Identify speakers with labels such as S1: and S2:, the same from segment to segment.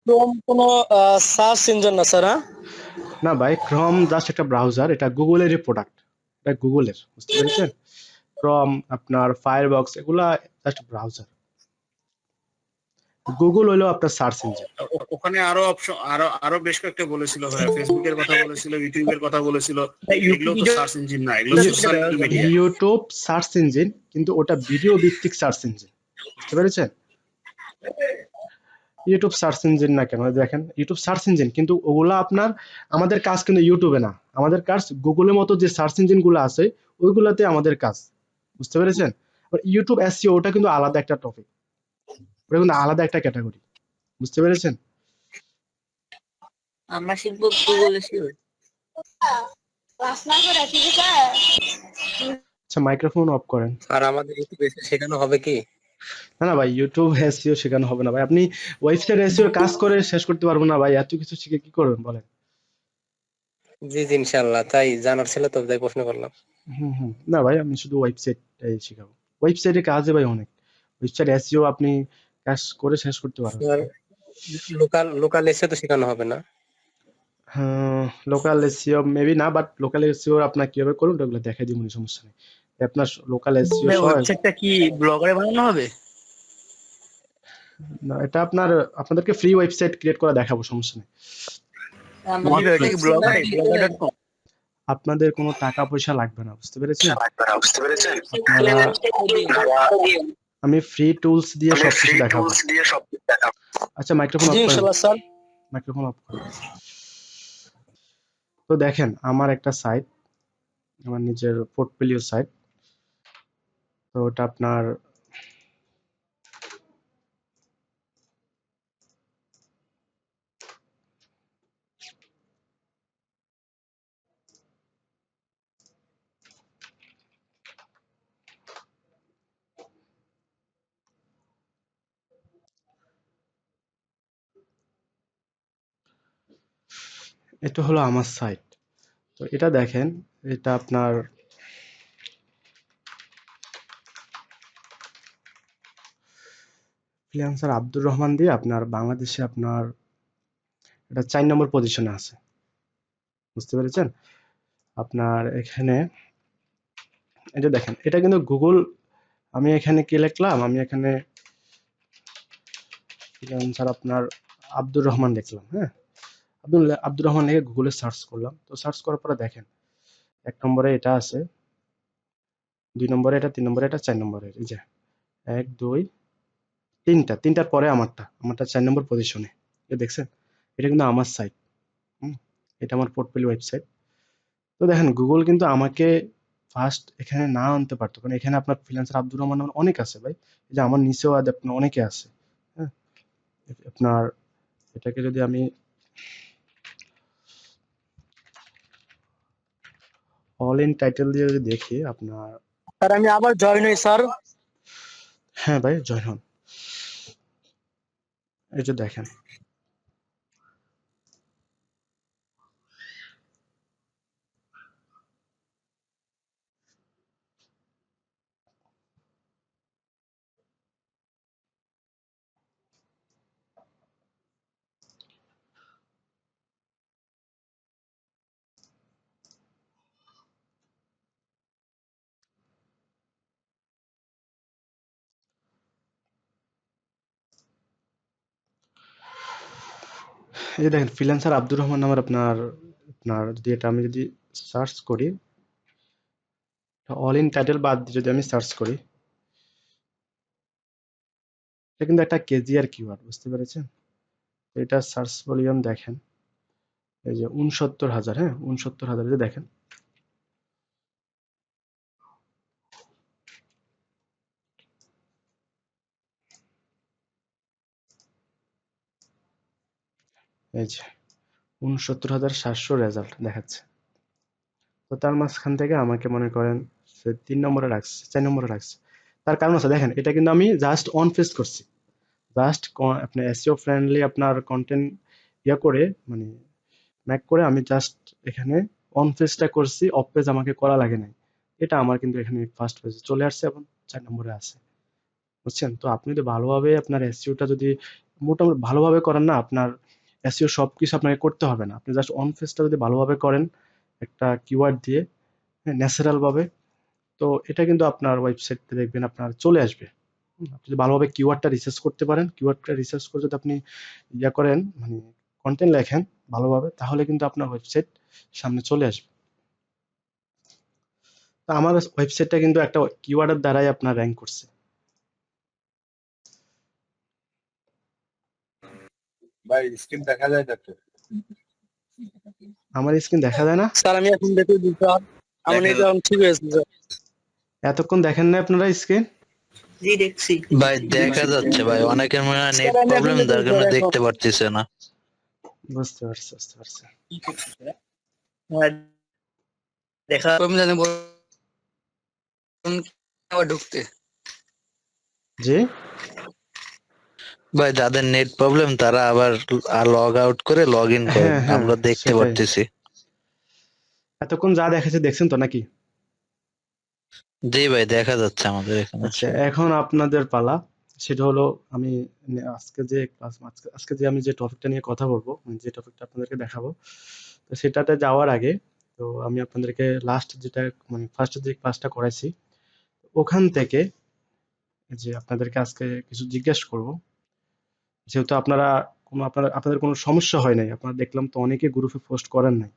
S1: Chrome কোনো search engine না sir, হ্যাঁ?
S2: না ভাই, ক্রম জাস্ট একটা ব্রাউজার, এটা গুগলেরই প্রোডাক্ট, এটা গুগলের, বুঝতে পেরেছেন? ক্রম, আপনার ফায়ারবক্স, এগুলা জাস্ট ব্রাউজার। গুগল হইলো আপনার সার্চ ইঞ্জিন।
S3: ওখানে আরো অপশন, আরো আরো বেশ কয়েকটা বলেছিল ভাইয়া, ফেসবুকের কথা বলেছিল, ইউটিউবের কথা বলেছিল। এগুলো তো সার্চ ইঞ্জিন না, এগুলো social media.
S2: YouTube search engine, কিন্তু ওটা ভিডিও ভিত্তিক সার্চ ইঞ্জিন, বুঝতে পেরেছেন? ইউটিউব সার্চ ইঞ্জিন না কেন, দেখেন ইউটিউব সার্চ ইঞ্জিন, কিন্তু ওগুলা আপনার, আমাদের কাজ কিন্তু ইউটিউবে না, আমাদের কাজ গুগলের মতো যে সার্চ ইঞ্জিন গুলো আছে ওইগুলাতে আমাদের কাজ, বুঝতে পেরেছেন? ইউটিউব এসইও ওটা কিন্তু আলাদা একটা টপিক, ওটা কিন্তু আলাদা একটা ক্যাটাগরি, বুঝতে পেরেছেন?
S4: আমরা শিখবো গুগল এসইও।
S2: আচ্ছা, মাইক্রোফোন অফ করেন।
S5: আর আমাদের ইউটিউবে শেখানো হবে কি?
S2: না না ভাই, ইউটিউব এসইও শেখানো হবে না ভাই, আপনি ওয়েবসাইট এসইও কাজ করে শেষ করতে পারবেন না ভাই, এত কিছু শিখে কি করবেন বলেন?
S5: জি জি, ইনশাল্লাহ, তাই জানার ছিল তো, তাই প্রশ্ন করলাম।
S2: না ভাই, আমি শুধু ওয়েবসাইটটাই শেখাবো। ওয়েবসাইটে কাজে ভাই অনেক, ওয়েবসাইট এসইও আপনি কাজ করে শেষ করতে পারবেন।
S5: আর লোকাল লোকাল এসে তো শেখানো হবে না?
S2: হ্যাঁ, লোকাল এসইও মেবি না, বাট লোকাল এসইও আপনার কিভাবে করুন ওগুলো দেখাই দিব, সমস্যা নেই। আপনার লোকাল এসইও সহ
S1: ওয়েবসাইটটা কি ব্লগারে বানানো হবে?
S2: না, এটা আপনাদেরকে ফ্রি ওয়েবসাইট ক্রিয়েট করে দেখাবো, সমস্যা নেই।
S1: এটা কি blogger.com?
S2: আপনাদের কোনো টাকা পয়সা লাগবে না, বুঝতে পেরেছেন? আমি ফ্রি টুলস দিয়ে সবকিছু দেখাবো। আচ্ছা, মাইক্রোফোন অফ
S1: জি
S2: করেন,
S1: ইনশাআল্লাহ স্যার।
S2: মাইক্রোফোন অফ করেন। তো দেখেন, আমার একটা সাইট, আমার নিজের পোর্টফোলিও সাইট, তো ওটা আপনার এটা হলো আমার সাইট। তো এটা দেখেন, এটা আপনার ফ্রিল্যান্সার আব্দুর রহমান দিয়ে আপনার বাংলাদেশে আপনার এটা 4 নম্বর পজিশনে আছে, বুঝতে পেরেছেন? আপনার এখানে এই যে দেখেন, এটা কিন্তু গুগল, আমি এখানে কি লিখলাম, আমি এখানে ফ্রিল্যান্সার আপনার আব্দুর রহমান লিখলাম, হ্যাঁ, আব্দুর রহমান লিখে গুগলে সার্চ করলাম। তো সার্চ করার পরে দেখেন, 1 নম্বরে এটা আছে, 2 নম্বরে এটা, 3 নম্বরে এটা, 4 নম্বরে, এই যে 1 2 তিনটার পরে আমারটা 4 নম্বর পজিশনে, এ দেখছেন? এটা কিন্তু আমার সাইট, এটা আমার পোর্টফোলিও ওয়েবসাইট। তো দেখেন, গুগল কিন্তু আমাকে ফার্স্ট এখানে না আনতে পারতো, কারণ এখানে আপনার ফ্রিল্যান্সার আব্দুর রহমান নামের অনেক আছে ভাই, এই যে আমার নিচেও আপনার অনেকে আছে, হ্যাঁ। আপনার এটাকে যদি আমি অল ইন টাইটেল দিয়ে যদি দেখি আপনার,
S1: স্যার আমি আবার জয়েন হই স্যার।
S2: হ্যাঁ ভাই, জয়েন হন। এই যে দেখেন, এই যে দেখেন, ফ্রিল্যান্সার আব্দুর রহমান নামের আপনার আপনার যদি এটা আমি যদি সার্চ করি, অল ইন টাইটেল বাদ দিয়ে যদি আমি সার্চ করি, এটা কিন্তু একটা কেজিআর কিওয়ার্ড, বুঝতে পেরেছেন? এটা সার্চ ভলিউম দেখেন, এই যে 69,000, হ্যাঁ 69,000, যে দেখেন, এই যে 69,700 রেজাল্ট দেখাচ্ছে। তো তার মাঝখান থেকে আমাকে মনে করেন সে 3 নম্বরে রাখছে, 4 নম্বরে রাখছে। তার কারণ আছে, দেখেন এটা কিন্তু আমি জাস্ট অন পেজ করছি, জাস্ট আপনার এসইও ফ্রেন্ডলি আপনার কন্টেন্ট ইয়া করে, মানে ম্যাক করে আমি জাস্ট এখানে অন পেজটা করছি, অফ পেজ আমাকে করা লাগে নাই। এটা আমার কিন্তু এখানে ফার্স্ট পেজে চলে আসছে এবং 4 নম্বরে আছে, বুঝছেন? তো আপনি যদি ভালোভাবে আপনার এসইওটা যদি মোটামুটি ভালোভাবে করেন না, আপনার এসইও সবকিছু আপনাকে করতে হবে না। আপনি জাস্ট অন পেজটা যদি ভালোভাবে করেন একটা কিওয়ার্ড দিয়ে, ন্যাচারাল ভাবে, তো এটা কিন্তু আপনার ওয়েবসাইটে দেখবেন আপনার চলে আসবে। আপনি যদি ভালোভাবে কিওয়ার্ডটা রিসার্চ করতে পারেন, কিওয়ার্ডটা রিসার্চ করে যদি আপনি ইয়া করেন, মানে কন্টেন্ট লেখেন ভালোভাবে, তাহলে কিন্তু আপনার ওয়েবসাইট সামনে চলে আসবে। তো আমার ওয়েবসাইটটা কিন্তু একটা কিওয়ার্ডের দ্বারাই আপনার র্যাঙ্ক করছে।
S6: ভাই স্ক্রিন দেখা যায় যাচ্ছে?
S2: আমার স্ক্রিন দেখা যায় না?
S1: স্যার আমি এখন দেখে স্যার আমার
S6: দেখা
S1: এটা এখন ঠিক হয়েছে স্যার।
S2: এতক্ষণ দেখেন না আপনারা স্ক্রিন?
S4: জি দেখছি।
S7: ভাই দেখা যাচ্ছে ভাই, অনেকের মনে হয় নেট
S1: স্যার আমি এখন
S7: প্রবলেম, যার
S1: দেখেছি
S7: কারণে
S1: স্যার এখন।
S7: দেখতে পারতেছে না।
S2: বুঝতে পারছি, বুঝতে পারছি।
S1: হ্যাঁ, দেখা
S8: আমি জানি বলুন আবার ঢুকতে।
S2: জি,
S7: ভাই যাদের নেট প্রবলেম তারা আবার লগ আউট করে লগ ইন করে,
S2: হ্যাঁ হ্যাঁ
S7: আমরা দেখতে
S2: সেটাই।
S7: পারতেছি।
S2: এতক্ষণ যা দেখাচ্ছে দেখছেন তো নাকি?
S7: জি ভাই দেখা যাচ্ছে আমাদের এখানে।
S2: আচ্ছা, এখন আপনাদের পালা। সেটা হলো আমি আজকে যে ক্লাস, আজকে যে আমি যে টপিকটা নিয়ে কথা বলবো, মানে যে টপিকটা আপনাদেরকে দেখাবো, তো সেটাতে যাওয়ার আগে তো আমি আপনাদেরকে লাস্ট যেটা, মানে ফার্স্ট যে ক্লাসটা করাইছি ওখান থেকে যে আপনাদেরকে আজকে কিছু জিজ্ঞেস করব। যেহেতু আপনারা আপনাদের কোনো সমস্যা হয় নাই, আপনারা দেখলাম তো অনেকে গ্রুপে পোস্ট করেন নাই।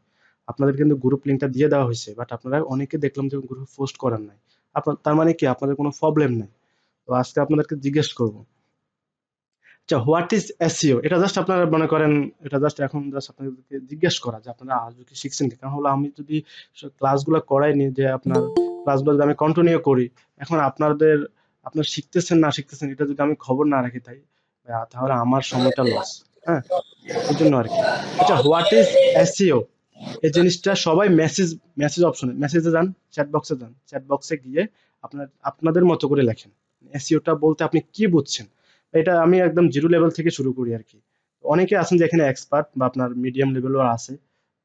S2: আপনাদের কিন্তু গ্রুপ লিংকটা দিয়ে দেওয়া হয়েছে, বাট আপনারা অনেকে দেখলাম যে গ্রুপে পোস্ট করেন নাই। আপনার তার মানে কি আপনাদের কোনো প্রবলেম নেই। তো আজকে আপনাদেরকে জিজ্ঞেস করব, আচ্ছা হোয়াট ইজ এসইও, এটা জাস্ট আপনারা মনে করেন, এটা জাস্ট এখন জাস্ট আপনাদেরকে জিজ্ঞেস করা যে আপনারা আজও কি শিখছেন কি। কারণ হলো আমি যদি ক্লাসগুলো করাইনি, যে আপনার ক্লাসগুলো যদি আমি কন্টিনিউ করি, এখন আপনারা শিখতেছেন না শিখতেছেন এটা যদি আমি খবর না রাখি, তাহলে আমার সময়টা লস। হ্যাঁ, এই জন্য আর কি। আচ্ছা হোয়াট ইজ এসইও, এই জিনিসটা সবাই মেসেজ অপশনে, মেসেজে যান, চ্যাট বক্সে যান, চ্যাট বক্সে গিয়ে আপনাদের মতো করে লেখেন এসইওটা বলতে আপনি কি বুঝছেন। এটা আমি একদম জিরো লেভেল থেকে শুরু করি আর কি। অনেকে আছেন যে এখানে এক্সপার্ট বা আপনার মিডিয়াম লেভেলও আছে।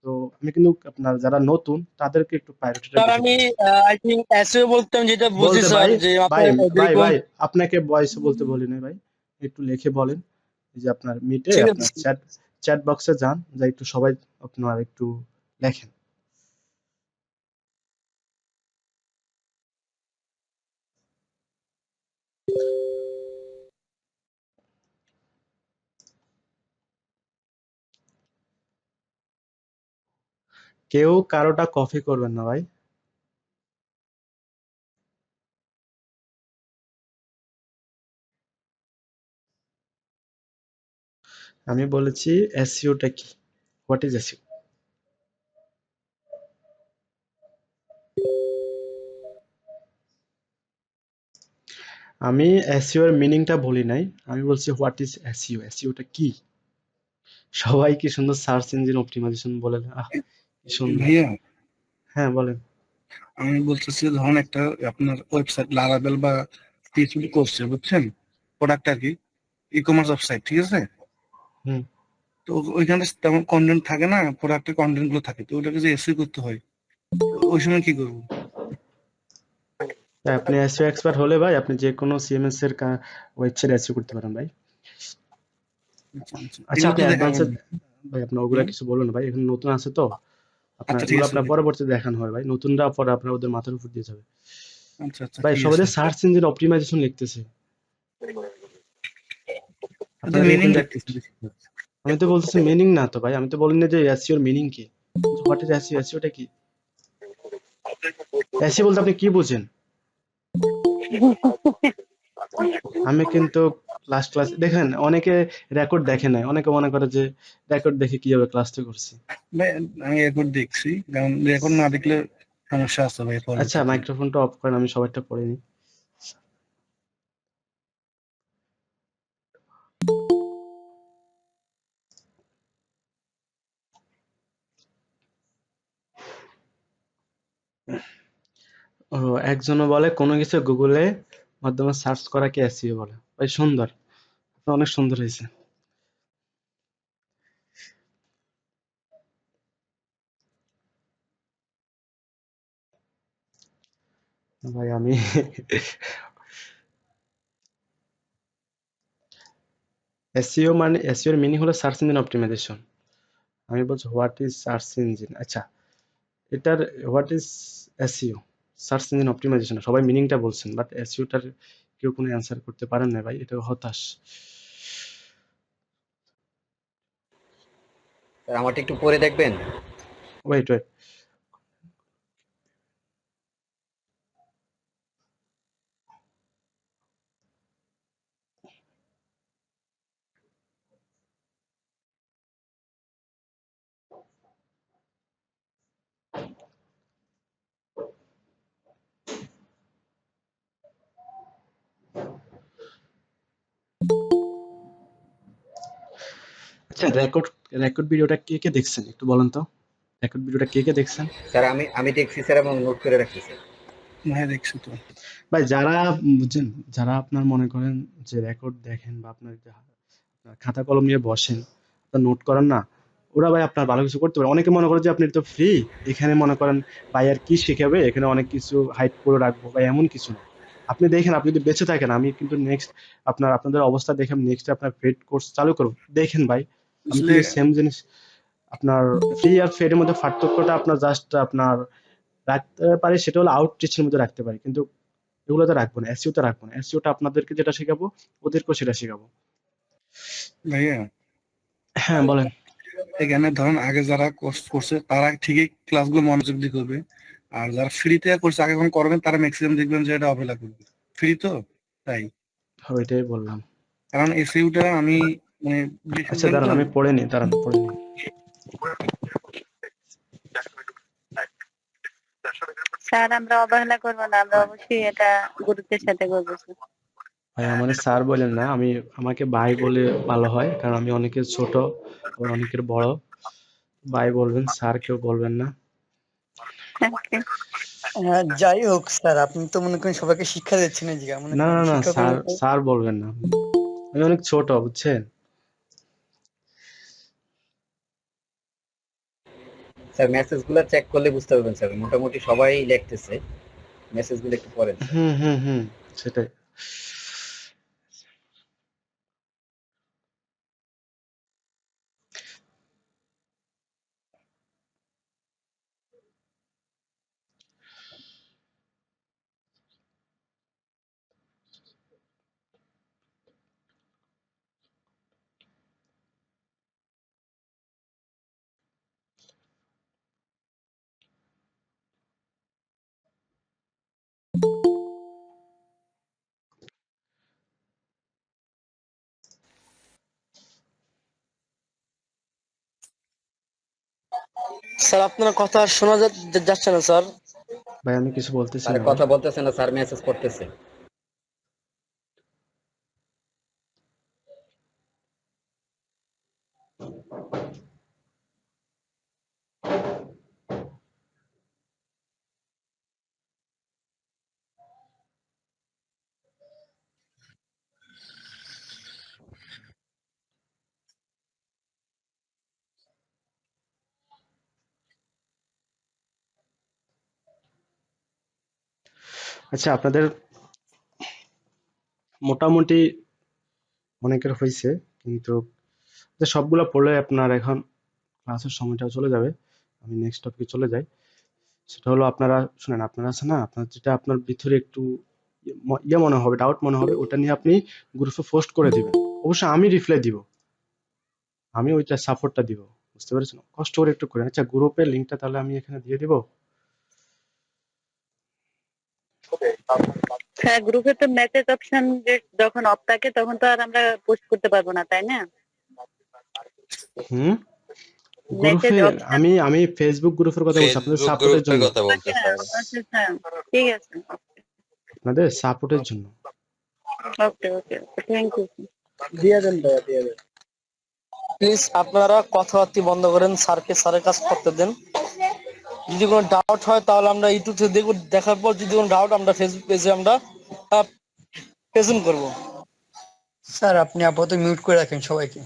S2: তো আমি কিন্তু আপনার যারা নতুন তাদেরকে একটু প্রায়োরিটিটা
S1: স্যার
S2: বেশি
S1: আমি
S2: দিই।
S1: আই থিঙ্ক এসইও বলতে আমি যেটা বুঝি
S2: বলতে
S1: স্যার
S2: ভাই,
S1: যে
S2: ভাই
S1: আপনার
S2: ভাই
S1: যেরকম
S2: ভাই আপনাকে ভয়েসে বলতে বলি নাই ভাই, একটু লিখে বলেন। এই যে আপনার মিটে
S1: ঠিক
S2: আপনার
S1: আছে
S2: চ্যাট বক্সে যান, যা একটু সবাই আপনার একটু লেখেন। কেউ কারোটা কপি করবেন না ভাই। আমি বলেছি এসইওটা কি, হোয়াট ইজ এসইও। আমি এসইও এর মিনিংটা বলি নাই, আমি বলছি হোয়াট ইজ এসইও, এসইওটা কি। সবাই কি সুন্দর সার্চ ইঞ্জিন অপটিমাইজেশন বলে, কি সুন্দর।
S3: ভাইয়া
S2: হ্যাঁ বলেন।
S3: আমি বলতেছি ধরুন একটা আপনার ওয়েবসাইট লারাবেল বা পিএইচপি করছে বুঝছেন, প্রোডাক্ট আর কি, ই কমার্স ওয়েবসাইট, ঠিক আছে?
S2: হুম,
S3: তো ওইখানে তেমন কন্টেন্ট থাকে না, প্রোডাক্টের কন্টেন্ট গুলো থাকে, তো ওটাকে যে এসই করতে হয়, ওই সময় কি করবো?
S2: তাই আপনি এসইও এক্সপার্ট হলে ভাই আপনি যে কোনো সিএমএস এর ওয়েবসাইট এসইও করতে পারেন ভাই। আচ্ছা
S3: এগুলো
S2: আপনি
S3: তো দেখা
S2: অ্যাডভান্সে,
S3: যাবে।
S2: ভাই আপনার ওগুলা কিছু বলুন না ভাই, এখানে নতুন আছে তো, আপনার
S3: আচ্ছা ঠিক
S2: ওগুলো
S3: আছে
S2: আপনার পরবর্তীতে দেখানো হয় ভাই, নতুনরা পরে আপনার ওদের মাথার উপর দিয়ে যাবে।
S3: আচ্ছা আচ্ছা
S2: ভাই
S3: ঠিক
S2: সবাই
S3: আছে।
S2: সার্চ ইঞ্জিন অপটিমাইজেশন লিখতেছে,
S3: এটা
S2: আপনারা
S3: মিনিং
S2: লিখুন দেখ।
S3: দেখতেছি।
S2: আমি তো বলতেছি মিনিং না তো ভাই, আমি তো বলিনি যে এসইওর মিনিং কি, হোয়াট ইজ এসইও, এসইওটা কি। এসইও বলতে আপনি কি বুঝেন? আমি কিন্তু ক্লাস দেখেন, অনেকে রেকর্ড দেখে নাই, অনেকে মনে করে যে রেকর্ড দেখে কিভাবে ক্লাসটা করছি।
S3: ভাই আমি রেকর্ড দেখছি, কারণ রেকর্ড না দেখলে সমস্যা আছে ভাই
S2: আচ্ছা
S3: পরবর্তীতে।
S2: মাইক্রোফোনটা অফ করেন, আমি সবাইটা পড়ে নিই। ও, একজনও বলে কোনো কিছু গুগলে মাধ্যমে সার্চ করাকে এসইও বলে। ভাই সুন্দর, আপনার অনেক সুন্দর হয়েছে ভাই। আমি এসইও মানে এসইও এর মিনিং হলো সার্চ ইঞ্জিন অপটিমাইজেশন। আমি বলছি হোয়াট ইজ সার্চ ইঞ্জিন। আচ্ছা, এটার what is SEO, search engine optimization, সবাই মিনিংটা বলছেন, বাট এসইওটার কেউ কোনো অ্যান্সার করতে পারেন না ভাই, এটা হতাশ।
S8: স্যার আমারটা একটু পরে দেখবেন।
S2: ওয়েট ওয়েট, আচ্ছা রেকর্ড রেকর্ড ভিডিওটা কে কে দেখছেন একটু বলেন তো, রেকর্ড ভিডিওটা কে কে দেখছেন?
S8: স্যার আমি দেখছি স্যার এবং নোট করে রাখতেছি।
S3: হ্যাঁ দেখছি তো।
S2: ভাই যারা বুঝছেন, যারা আপনার মনে করেন যে রেকর্ড দেখেন বা আপনার যে আপনার খাতা কলম নিয়ে বসেন, আপনার নোট করেন না, ওরা ভাই আপনার ভালো কিছু করতে পারে। অনেকে মনে করে যে আপনি তো ফ্রি, এখানে মনে করেন ভাই আর কি শিখাবে, এখানে অনেক কিছু হাইড করে রাখবো, বা এমন কিছু না। আপনি দেখেন, আপনি যদি বেঁচে থাকেন, আমি কিন্তু নেক্সট আপনাদের অবস্থা দেখে আমি নেক্সট আপনার পেড কোর্স চালু করবো, দেখেন ভাই। আমি
S3: আসলে
S2: কিন্তু সেম জিনিস, আপনার ফ্রি আর পেড এর মধ্যে পার্থক্যটা আপনার জাস্ট আপনার রাখতে পারি, সেটা হলো আউটরিচের মধ্যে রাখতে পারি, কিন্তু এগুলোতে রাখবো না, এসইওতে রাখবো না। এসইওটা আপনাদেরকে যেটা শেখাবো, ওদেরকেও সেটা শেখাবো।
S3: ভাইয়া,
S2: হ্যাঁ বলেন।
S3: এখানে ধরেন আগে যারা কোর্স করছে তারা ঠিকই ক্লাসগুলো মনোযোগ দিয়ে করবে, আর যারা ফ্রিতে করছে আগে যখন করবেন তারা ম্যাক্সিমাম দেখবেন যে এটা অবহেলা করবে। ফ্রি তো তাই,
S2: ওইটাই বললাম।
S3: কারণ এসইউটা আমি মানে বেশি
S2: আচ্ছা
S3: জানি
S2: দাঁড়ান,
S3: তো।
S2: আমি পড়ে নি, দাঁড়ান পড়ে নি।
S4: স্যার আমরা অবহেলা করবো না, আমরা অবশ্যই এটা গুরুত্বের সাথে করবো স্যার।
S2: ভাই আমার স্যার বলেন না, আমাকে ভাই বলে ভালো হয়, কারণ আমি অনেকের ছোট, আবার অনেকের বড়। ভাই বলবেন, স্যার কেউ বলবেন না।
S4: Okay.
S1: যাই হোক স্যার, আপনি তো মনে করেন সবাইকে শিক্ষা দিচ্ছেন, এই জায়গায় মনে
S2: না
S1: করেন
S2: না না,
S1: শিক্ষকের
S2: স্যার
S1: মতো।
S2: স্যার বলবেন না, আমি অনেক ছোট, বুঝছেন।
S8: স্যার মেসেজগুলো চেক করলে বুঝতে পারবেন স্যার, মোটামুটি সবাই লিখতেছে, মেসেজগুলো একটু পড়েন স্যার।
S2: হুম হুম হুম, সেটাই।
S1: স্যার আপনার কথা শোনা যাচ্ছে না স্যার।
S2: ভাই আমি কিছু বলতেছি
S8: স্যার
S2: না ভাই।
S8: কথা বলতেছে না স্যার, মেসেজ করতেছে।
S2: আচ্ছা, আপনাদের মোটামুটি অনেকের হয়েছে, কিন্তু যে সবগুলা পড়লে আপনার এখন ক্লাসের সময়টাও চলে যাবে। আমি নেক্সট টপিকে চলে যাই। সেটা হলো, আপনারা শুনেন, আপনারা আছে না, আপনার যেটা আপনার ভিতরে একটু ইয়ে মনে হবে, ডাউট মনে হবে, ওটা নিয়ে আপনি গ্রুপে পোস্ট করে দিবেন। অবশ্যই আমি রিপ্লাই দিব, আমি ওইটা সাপোর্টটা দিব, বুঝতে পেরেছেন? কষ্ট করে একটু করে। আচ্ছা, গ্রুপের লিঙ্কটা তাহলে আমি এখানে দিয়ে দিব।
S4: হ্যাঁ, গ্রুপে তো মেসেজ অপশন যখন অফ থাকে তখন তো আর আমরা পোস্ট করতে পারবো না, তাই না?
S2: হুম,
S4: মেসেজ
S2: গ্রুপে
S4: অপশন।
S2: আমি আমি ফেসবুক গ্রুপের কথা বলছি, আপনাদের
S9: ফেসবুক
S2: সাপোর্টের
S9: গ্রুপের
S2: জন্য,
S9: কথা
S4: আচ্ছা
S9: বলতেছেন?
S4: আচ্ছা স্যার, ঠিক আছে।
S2: আপনাদের সাপোর্টের জন্য।
S4: ওকে ওকে ওকে, থ্যাংক ইউ।
S1: দিয়ে দেন ভাইয়া, দিয়ে দেন। প্লিজ আপনারা কথাবার্তা বন্ধ করেন, স্যারকে স্যারের কাজ করতে দেন। যদি কোনো ডাউট হয় তাহলে আমরা ইউটিউব থেকে দেখব, দেখার পর যদি কোনো ডাউট আমরা ফেসবুক পেজে আমরা প্রেজেন্ট করব। স্যার আপনি আপাতত মিউট করে রাখেন সবাইকে।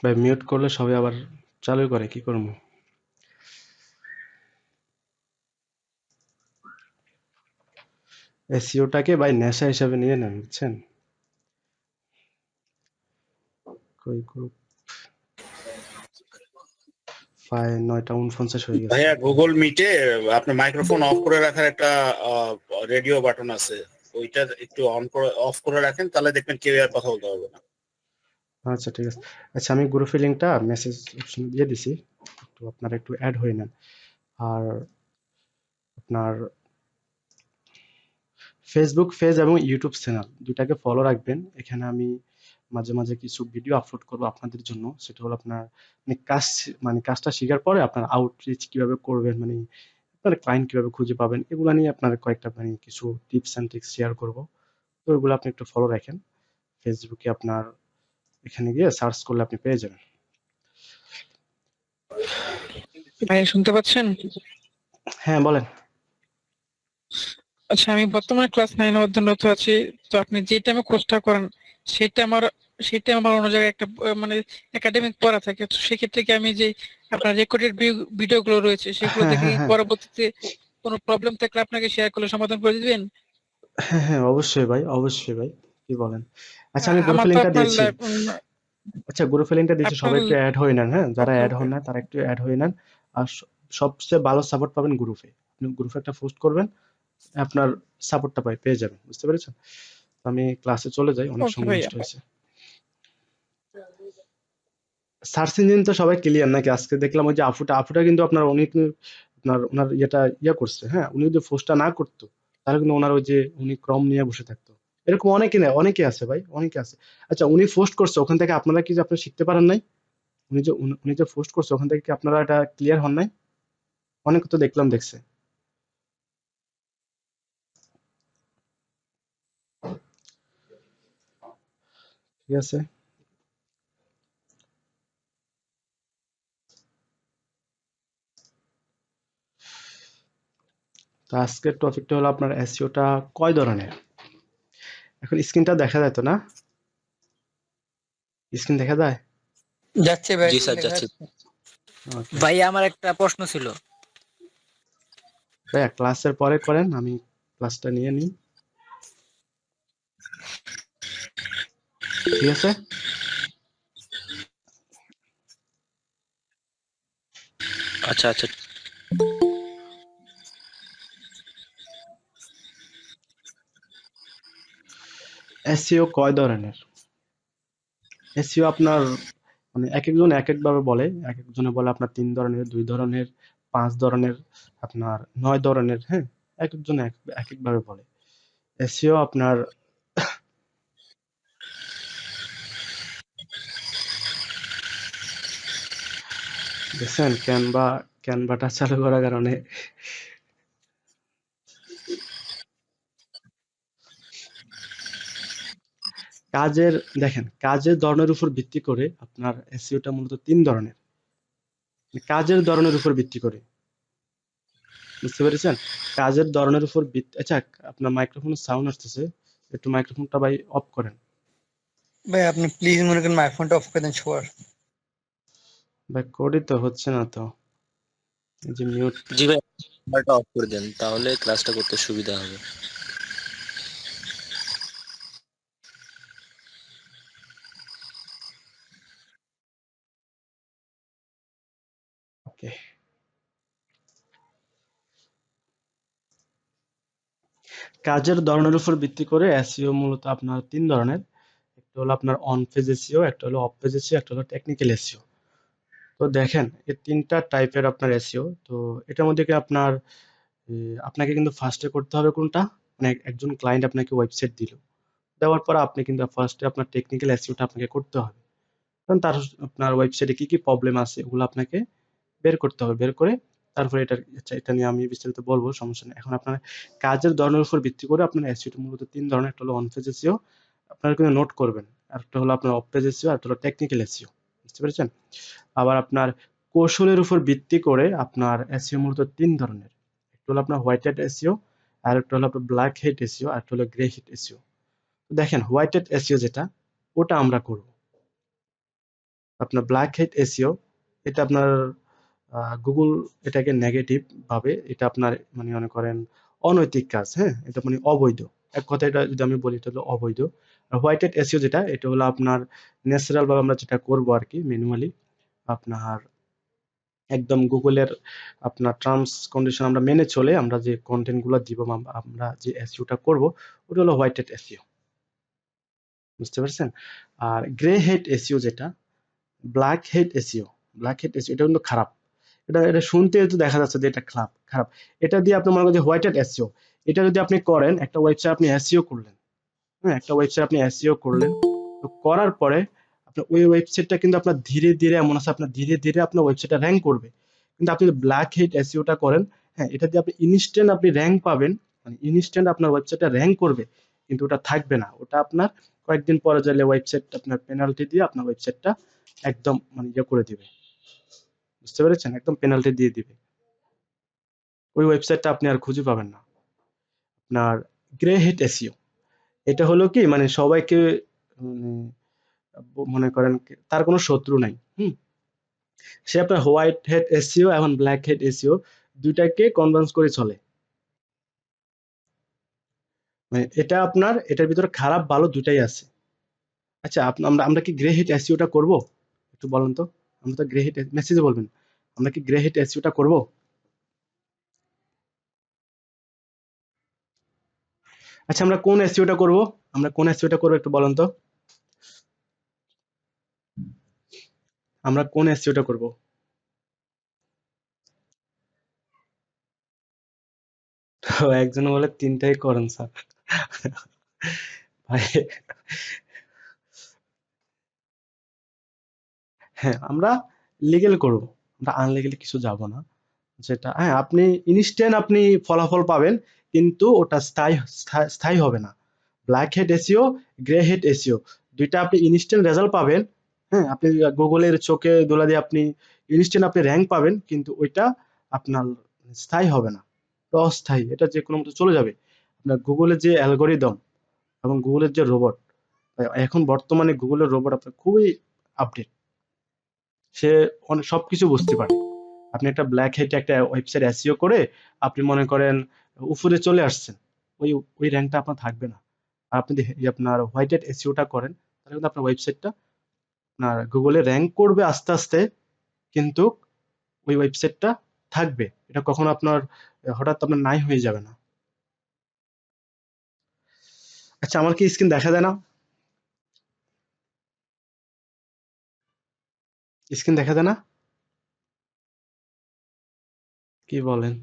S2: ভাই মিউট করলে সবাই আবার চালু করে, কি করবো? এসইওটাকে ভাই নেশা হিসাবে নিয়ে নেন, বুঝছেন? কই গ্রুপ 9:49 হয়ে গেছে।
S6: ভাইয়া গুগল মিটে আপনার মাইক্রোফোন অফ করে রাখার একটা রেডিও বাটন আছে, ওইটা একটু অন করে অফ করে রাখেন, তাহলে দেখবেন কেউ আর কথা বলতে পারবে না।
S2: আচ্ছা ঠিক আছে। আচ্ছা আমি গ্রুপের লিঙ্কটা মেসেজ অপশনে দিয়ে দিছি, একটু আপনারা একটু অ্যাড হয়ে নেন। আর আপনার ফেসবুক পেজ এবং ইউটিউব চ্যানেল দুটাকে ফলো রাখবেন। এখানে আমি মাঝে মাঝে কিছু ভিডিও আপলোড করবো আপনাদের জন্য। সেটা হলো আপনার কাজটা শেখার পরে আপনার আউটরিচ কিভাবে করবেন, আপনার ক্লায়েন্ট কিভাবে খুঁজে পাবেন, এগুলো নিয়ে আপনার কয়েকটা কিছু টিপস অ্যান্ড ট্রিক্স শেয়ার করব। তো ওইগুলো আপনি একটু ফলো রাখেন। ফেসবুকে আপনার এখানে গিয়ে সার্চ করলে আপনি পেয়ে যাবেন।
S9: ভাই শুনতে পাচ্ছেন?
S2: হ্যাঁ বলেন।
S9: আচ্ছা, আমি বর্তমানে ক্লাস 9 অধ্যয়নরত আছি। তো আপনি যে টাইমে কোর্সটা করান সেটা আমার অন্য জায়গায় একটা মানে একাডেমিক পড়া থাকে। তো সেক্ষেত্রে কি আমি যে আপনার রেকর্ডেড ভিডিওগুলো রয়েছে সেগুলো
S2: হ্যাঁ
S9: দেখে
S2: হ্যাঁ হ্যাঁ
S9: পরবর্তীতে কোনো প্রবলেম থাকলে আপনাকে শেয়ার করলে সমাধান করে দিবেন?
S2: হ্যাঁ হ্যাঁ অবশ্যই ভাই, অবশ্যই ভাই, কি বলেন। আচ্ছা আমি গ্রুপের
S9: আমার তো
S2: লিঙ্কটা
S9: আপনার
S2: দিয়েছি। আচ্ছা গ্রুপের লিঙ্কটা দিয়েছি,
S9: আপনার
S2: সবাই একটু অ্যাড হয়ে নেন। হ্যাঁ যারা অ্যাড হন
S9: আপনার
S2: না তারা একটু অ্যাড হয়ে নেন। আর সবচেয়ে ভালো সাপোর্ট পাবেন গ্রুপে। আপনি গ্রুপে একটা পোস্ট করবেন, আপনার সাপোর্টটা পেয়ে যাবেন। বুঝতে পেরেছেন? তো আমি ক্লাসে চলে যাই, অনেক
S9: ওকে
S2: সময়
S9: ভাই।
S2: নষ্ট হয়েছে। সার্চ ইঞ্জিন তো সবাই ক্লিয়ার নাকি? আজকে দেখলাম ওই যে আপুটা কিন্তু আপনার অনেক ওনার ইয়া করছে। হ্যাঁ উনি যদি পোস্টটা না করতো তাহলে কিন্তু ওনার ওই যে উনি ক্রম নিয়ে বসে থাকতো। এরকম অনেকে আছে ভাই, অনেকে আছে। আচ্ছা উনি পোস্ট করছে, ওখান থেকে আপনারা কি যে আপনি শিখতে পারেন নাই? উনি যে পোস্ট করছে ওখান থেকে কি আপনারা এটা ক্লিয়ার হন নাই? অনেকে তো দেখছে। ঠিক আছে। তো আজকের টপিকটা হলো আপনার এসইওটা কয় ধরনের। এখন স্ক্রিনটা দেখা যায় তো না? স্ক্রিন দেখা যায়?
S10: যাচ্ছে ভাই,
S5: জি স্যার, যাচ্ছে।
S2: ওকে
S10: ভাই আমার একটা প্রশ্ন ছিল।
S2: ভাইয়া ক্লাসের পরে করেন, আমি ক্লাসটা নিয়ে নিই। ঠিক আছে।
S5: আচ্ছা আচ্ছা।
S2: এসইও কয় ধরনের? এসইও আপনার এক একজন এক একভাবে বলে। এক একজনে বলে আপনার 3 ধরনের, 2 ধরনের, 5 ধরনের, আপনার 9 ধরনের। হ্যাঁ এক একজন এক একভাবে বলে। এসইও আপনার দেখছেন ক্যানভাটা চালু করার কারণে কাজের ধরনের উপর ভিত্তি করে আপনার এসইওটা মূলত 3 ধরনের। কাজের ধরনের উপর ভিত্তি করে, বুঝতে পেরেছেন? কাজের ধরনের উপর আচ্ছা আপনার মাইক্রোফোনের সাউন্ড আসতেছে, একটু মাইক্রোফোনটা ভাই অফ করেন।
S10: ভাই আপনি প্লিজ মনে করেন মাই ফোনটা অফ করে দেন সবার।
S2: ভাই কোডই তো হচ্ছে না তো, এই যে মিউট।
S5: জি ভাই, ক্যামেরাটা অফ করে দেন, তাহলে ক্লাসটা করতে সুবিধা হবে।
S2: ওকে। কাজের ধরনের উপর ভিত্তি করে এসইও মূলত আপনার 3 ধরনের। একটা হলো আপনার অন পেজ এসইও, একটা হলো অফ পেজ এসইও, একটা হলো টেকনিক্যাল এসইও। তো দেখেন এই 3টা টাইপের আপনার এসইও। তো এটার মধ্যে কি আপনাকে কিন্তু ফার্স্টে করতে হবে কোনটা? একজন ক্লায়েন্ট আপনাকে ওয়েবসাইট দিল, দেওয়ার পর আপনি কিন্তু ফার্স্টে আপনার টেকনিক্যাল এসইওটা আপনাকে করতে হবে। কারণ আপনার ওয়েবসাইটে কি কি প্রবলেম আছে ওগুলো আপনাকে বের করতে হবে। বের করে তারপরে এটা নিয়ে আমি বিস্তারিত বলবো, সমস্যা নেই। এখন আপনার কাজের ধরনের উপর ভিত্তি করে আপনার এসইওটা মূলত 3 ধরনের। একটা হলো অন পেজ এসইও, আপনারা কিন্তু নোট করবেন। আরেকটা হলো আপনার অফ পেজ এসইও, আরেকটা হলো টেকনিক্যাল এসইও। বুঝতে পেরেছেন? আবার আপনার কৌশলের উপর ভিত্তি করে আপনার এসইও মূলত 3 ধরনের। একটা হলো আপনার হোয়াইট হ্যাট এসইও, আরেকটা হলো আপনার ব্ল্যাক হেট এসইও, আরেকটা হলো গ্রে হেট এসইও। দেখেন হোয়াইট হ্যাট এসইও যেটা, ওটা আমরা করব। আপনার ব্ল্যাক হেট এসইও, এটা আপনার গুগল এটাকে নেগেটিভ ভাবে, এটা আপনার মনে করেন অনৈতিক কাজ। হ্যাঁ এটা অবৈধ। এক কথা এটা যদি আমি বলি এটা হলো অবৈধ। আর হোয়াইট হ্যাট এসইও যেটা, এটা হলো আপনার ন্যাচারাল ভাবে আমরা যেটা করব আর কি, ম্যানুয়ালি আপনার একদম গুগলের আপনার টার্মস কন্ডিশন আমরা মেনে চলে আমরা যে কন্টেন্ট গুলো দিব, আমরা যে এসইওটা করব, ওটা হলো হোয়াইট হ্যাট এসইও। বুঝতে পারছেন? আর গ্রে হেড এসইও যেটা, black head SEO, black head SEO এটা কিন্তু খারাপ। এটা শুনতে তো দেখা যাচ্ছে যে এটা খারাপ। এটা দিয়ে আপনি মনে করেন যে হোয়াইট হ্যাট এসইও, এটা যদি আপনি করেন, একটা ওয়েবসাইট আপনি এসইও করলেন, হ্যাঁ, একটা ওয়েবসাইট আপনি এসইও করলেন, তো করার পরে আপনার ওই ওয়েবসাইটটা কিন্তু আপনার ধীরে ধীরে এমন আছে, আপনার ধীরে ধীরে আপনার ওয়েবসাইটটা র্যাঙ্ক করবে। কিন্তু আপনি যদি ব্ল্যাক হেড এসইওটা করেন, হ্যাঁ, এটা দিয়ে আপনি ইনস্ট্যান্ট আপনি র্যাঙ্ক পাবেন, মানে ইনস্ট্যান্ট আপনার ওয়েবসাইটটা র্যাঙ্ক করবে, কিন্তু ওটা থাকবে না। ওটা আপনার কয়েকদিন পরে যাইলে ওয়েবসাইট আপনার পেনাল্টি দিয়ে আপনার ওয়েবসাইটটা একদম মানে ইয়ে করে দিবে। বুঝতে পেরেছেন? একদম পেনাল্টি দিয়ে দিবে, ওই ওয়েবসাইটটা আপনি আর খুঁজে পাবেন না। আপনার গ্রে হেড এসইও, এটা হলো কি মানে সবাইকে মনে করেন তার কোনো শত্রু নাই, সে আপনার হোয়াইট হেড এসইও এবং ব্ল্যাক হেড এসইও দুইটাকে কনভিন্স করে চলে। মানে এটা আপনার এটার ভিতরে খারাপ ভালো দুটাই আছে। আচ্ছা, আমরা কি গ্রে হেড এসইওটা করব? একটু বলেন তো। আমরা তো গ্রে হেড মেসেজে বলবেন, আমরা কি গ্রে হেড এসইওটা করব? আচ্ছা, আমরা কোন এসইওটা করব? আমরা কোন এসইওটা করব একটু বলেন তো। আমরা কোন এসইওটা করব? তো একজন বলে তিনটাই করেন স্যার। ভাই, হ্যাঁ, আমরা লিগ্যাল করব, আমরা আনলিগ্যালি কিছু যাব না। যেটা হ্যাঁ, আপনি ইনস্ট্যান্ট আপনি ফলাফল পাবেন, কিন্তু ওটা স্থায়ী হবে না। Black head SEO, grey head SEO দুইটা আপনি ইনস্ট্যান্ট রেজাল্ট পাবেন, হ্যাঁ, আপনি গুগলের চোখে দোলা দিয়ে আপনি ইনস্ট্যান্ট আপনি র্যাঙ্ক পাবেন, কিন্তু ওইটা আপনার স্থায়ী হবে না, অস্থায়ী। এটা যে কোনো মতো চলে যাবে। আপনার গুগলের যে অ্যালগোরিদম এবং গুগলের যে রোবট, এখন বর্তমানে গুগলের রোবট আপনার খুবই আপডেট, সে অনেক সবকিছু বুঝতে পারে। আপনি একটা ব্ল্যাক হেড একটা ওয়েবসাইট এসইও করে আপনি মনে করেন উপরে চলে আসছেন, ওই ওই র্যাঙ্কটা আপনার থাকবে না। আর আপনি আপনার হোয়াইট হেড এসইওটা করেন, তাহলে কিন্তু আপনার ওয়েবসাইটটা আপনার গুগলে র্যাঙ্ক করবে আস্তে আস্তে, কিন্তু ওই ওয়েবসাইটটা থাকবে। এটা কখনো আপনার হঠাৎ আপনার নাই হয়ে যাবে না। আচ্ছা, আমার কি স্ক্রিন দেখা যায় না? স্ক্রিন দেখা যায় না? কি বলেন?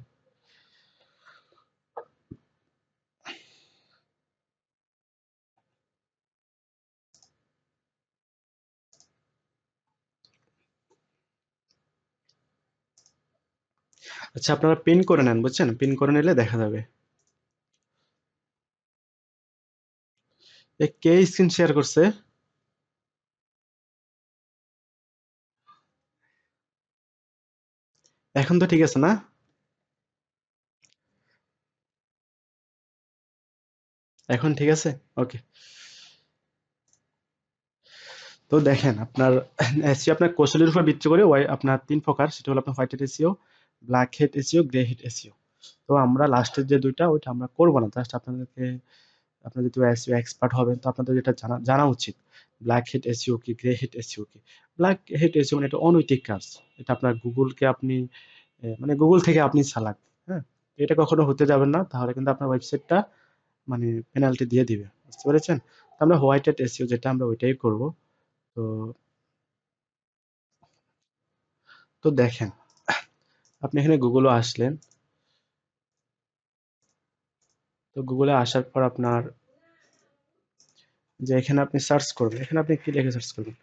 S2: আচ্ছা, আপনারা পিন করে নেন, বুঝছেন? পিন করে নিলে দেখা যাবে। কে স্ক্রিন শেয়ার করছে? এখন তো ঠিক আছে না? এখন ঠিক আছে, ওকে। তো দেখেন, আপনার এসইও আপনার কৌশলের উপর ভিত্তি করে আপনার 3 প্রকার, সেটা হলো আপনার white head SEO, black head SEO, grey head SEO. তো আমরা লাস্টের যে দুইটা ওইটা আমরা করব না, জাস্ট আপনাদেরকে, আপনারা যেহেতু এসইও এক্সপার্ট হবেন, তো আপনাদের যেটা জানা উচিত ব্ল্যাক হেড এসইও কি, গ্রে হেড এসইও কি। ব্ল্যাক হেড এসইও মানে এটা অনৈতিক কাজ, এটা আপনার গুগলকে আপনি মানে গুগল থেকে আপনি চালাক, হ্যাঁ, এটা কখনো হতে যাবেন না, তাহলে কিন্তু আপনার ওয়েবসাইটটা মানে পেনাল্টি দিয়ে দিবে। বুঝতে পেরেছেন? তো আমরা হোয়াইট হেড এসইও যেটা, আমরা ওইটাই করব। তো তো দেখেন, আপনি এখানে গুগলে আসলেন, তো গুগলে আসার পর আপনার যে এখানে আপনি সার্চ করবেন, এখানে আপনি কি লিখে সার্চ করবেন?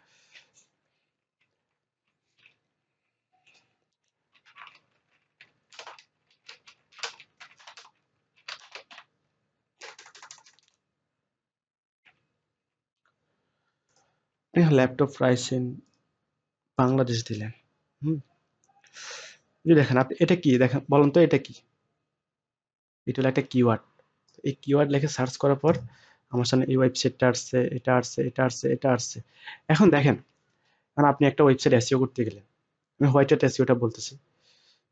S2: ল্যাপটপ প্রাইস ইন বাংলাদেশ দিলেন, যে দেখেন আপনি এটা কি দেখেন, বলেন তো এটা কি? এটা হলো একটা কিওয়ার্ড। এই কিওয়ার্ড লিখে সার্চ করার পর আমার সামনে এই ওয়েবসাইটটা আসছে, এটা আসছে, এটা আসছে, এটা আসছে। এখন দেখেন, কারণ আপনি একটা ওয়েবসাইট এসইও করতে গেলেন, আমি হোয়াইট হ্যাট এসইওটা বলতেছি।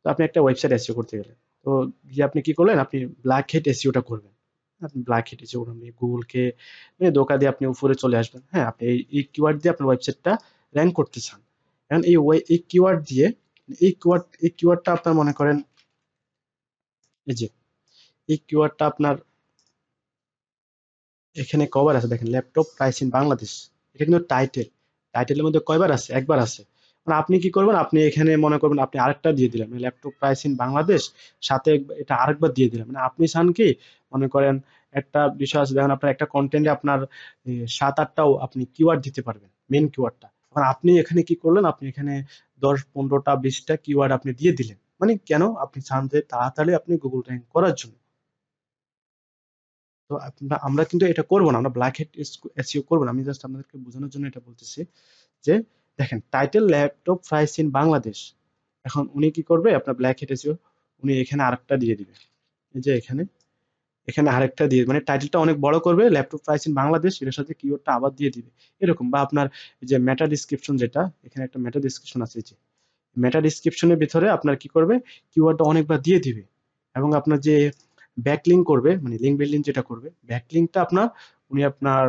S2: তো আপনি একটা ওয়েবসাইট এসইও করতে গেলেন, তো গিয়ে আপনি কি করলেন, আপনি ব্ল্যাক হেড এসইওটা করবেন। আপনি ব্ল্যাক হেড এসিও আপনি গুগলকে ধোকা দিয়ে আপনি উপরে চলে আসবেন। হ্যাঁ, আপনি এই কিওয়ার্ড দিয়ে আপনার ওয়েবসাইটটা র্যাঙ্ক করতে চান। এখন এই কিওয়ার্ড দিয়ে এই কিওয়ার্ডটা আপনার মনে করেন এই যে এই কিওয়ার্ডটা আপনার এখানে কবার আছে দেখেন, ল্যাপটপ প্রাইস ইন বাংলাদেশ। এটা কিন্তু টাইটেলের মধ্যে কয়বার আছে? একবার আছে। মানে আপনি কি করবেন, আপনি এখানে মনে করবেন আপনি আরেকটা দিয়ে দিলেন, ল্যাপটপ প্রাইস ইন বাংলাদেশ, সাথে এটা আরেকবার দিয়ে দিলেন। মানে আপনি চান কি, মনে করেন একটা বিষয় আছে, দেখেন আপনার একটা কন্টেন্টে আপনার 7-8টাও আপনি কিওয়ার্ড দিতে পারবেন, মেন কিওয়ার্ডটা। এখন আপনি এখানে কি করলেন, আপনি এখানে 10, 15টা 20টা কিওয়ার্ড আপনি দিয়ে দিলেন। মানে কেন? আপনি চান যে তাড়াতাড়ি আপনি গুগল র্যাঙ্ক করার জন্য। তো আমরা কিন্তু এটা করবো না, আমরা ব্ল্যাক হেড এসইও করবো না। আমি জাস্ট আপনাদেরকে বোঝানোর জন্য এটা বলতেছি যে দেখেন title laptop price in Bangladesh. এখন উনি কি করবে, আপনার ব্ল্যাক হেড এসইও উনি এখানে আরেকটা দিয়ে দিবে, এই যে এখানে আরেকটা দিয়ে, মানে টাইটেলটা অনেক বড় করবে, ল্যাপটপ প্রাইস ইন বাংলাদেশ, এর সাথে কিওয়ার্ডটা আবার দিয়ে দিবে এরকম। বা আপনার যে মেটা ডিসক্রিপশন, যেটা এখানে একটা মেটা ডিসক্রিপশন আছে, যে মেটা ডিসক্রিপশনের ভিতরে আপনার কি করবে, কিওয়ার্ডটা অনেকবার দিয়ে দিবে। এবং আপনার যে ব্যাকলিঙ্ক করবে, মানে লিঙ্ক বিল্ডিং যেটা করবে, ব্যাকলিঙ্কটা আপনার উনি আপনার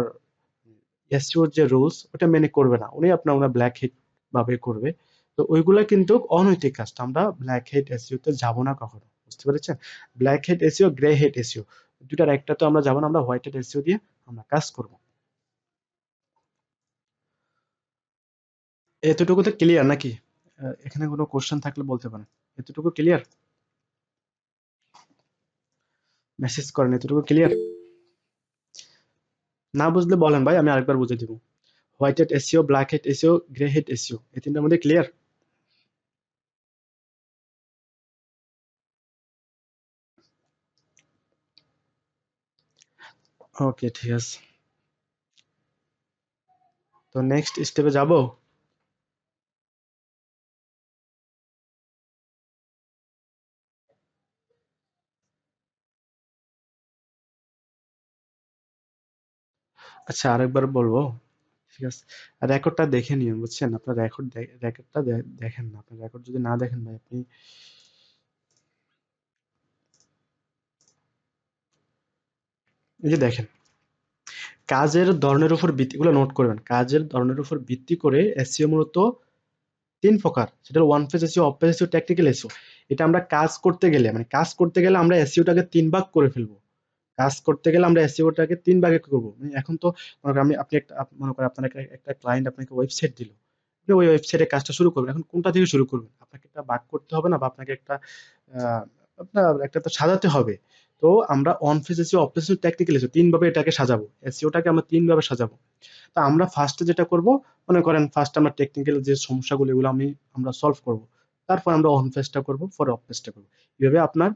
S2: এসইওর যে রুলস ওটা মেনে করবে না, উনি আপনার ব্ল্যাক হেড ভাবে করবে। তো ওইগুলা কিন্তু অনৈতিক কাজটা, আমরা ব্ল্যাক হেড এসইও তে যাব না কখনো, বুঝতে পেরেছেন? Black head SEO, grey head SEO, দুটার একটা তো আমরা যাব না, আমরা হোয়াইট হেড এসইও দিয়ে আমরা কাজ করব। এতটুকু তো ক্লিয়ার নাকি? এখানে কোনো কোশ্চেন থাকলে বলতে পারেন। এতটুকু ক্লিয়ার? মেসেজ করেন, এতটুকু ক্লিয়ার? না বুঝলে বলেন ভাই, আমি আরেকবার বুঝিয়ে দিব। White head SEO, black head SEO, grey head SEO, এই তিনটার মধ্যে ক্লিয়ার? ওকে, ঠিক আছে। তো নেক্সট স্টেপে যাব। আচ্ছা, আরেকবার বলবো, ঠিক আছে? রেকর্ডটা দেখে নিন, বুঝছেন? আপনার রেকর্ডটা দেখেন না, আপনার রেকর্ড যদি না দেখেন ভাই, আপনি এই যে দেখেন, কাজের ধরনের উপর ভিত্তি, এগুলো নোট করবেন, কাজের ধরনের উপর ভিত্তি করে এসইও মূলত 3 প্রকার। সেটা হলো one page SEO, off page SEO, technical SEO. এটা আমরা কাজ করতে গেলে আমরা এসইওটাকে 3 ভাগ করে ফেলবো। কাজ করতে গেলে আমরা এসইওটাকে 3 ভাগে করবো। মানে এখন তো মনে করেন আপনি মনে করেন আপনার একটা ক্লায়েন্ট আপনাকে ওয়েবসাইট দিল, আপনি ওই ওয়েবসাইটে কাজটা শুরু করবেন। এখন কোনটা থেকে শুরু করবেন? আপনাকে একটা ভাগ করতে হবে না, বা আপনাকে আপনার একটা তো সাজাতে হবে। তো আমরা on page SEO, off page SEO, technical SEO 3ভাবে এটাকে সাজাবো। এসইওটাকে আমরা 3ভাবে সাজাবো। তো আমরা ফার্স্টে যেটা করব, মনে করেন ফার্স্ট আমরা টেকনিক্যাল যে সমস্যাগুলো, এগুলো আমরা সলভ করব। তারপর আমরা অন পেজটা করব, পরে অফ পেজটা করব। এইভাবে আপনার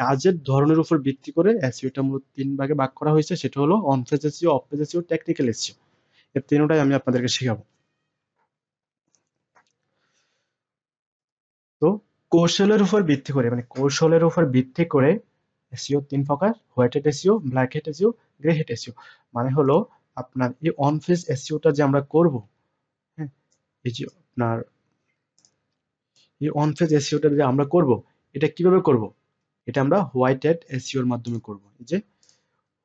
S2: কাজের ধরনের উপর ভিত্তি করে এসইওটা মূলত 3 ভাগে ভাগ করা হয়েছে। সেটা হলো on page SEO, off page SEO, technical SEO. এর তিনটাই আমি আপনাদেরকে শেখাবো। তো কৌশলের উপর ভিত্তি করে এসইও 3 প্রকার: white head SEO, black head SEO, grey head SEO. মানে হলো আপনার এই অন পেজ এসইওটা যে আমরা করব, হ্যাঁ, এই যে আপনার এই অন পেজ এসইওটা যে আমরা করব, এটা কিভাবে করব? এটা আমরা হোয়াইট হেড এসইও এর মাধ্যমে করব। এই যে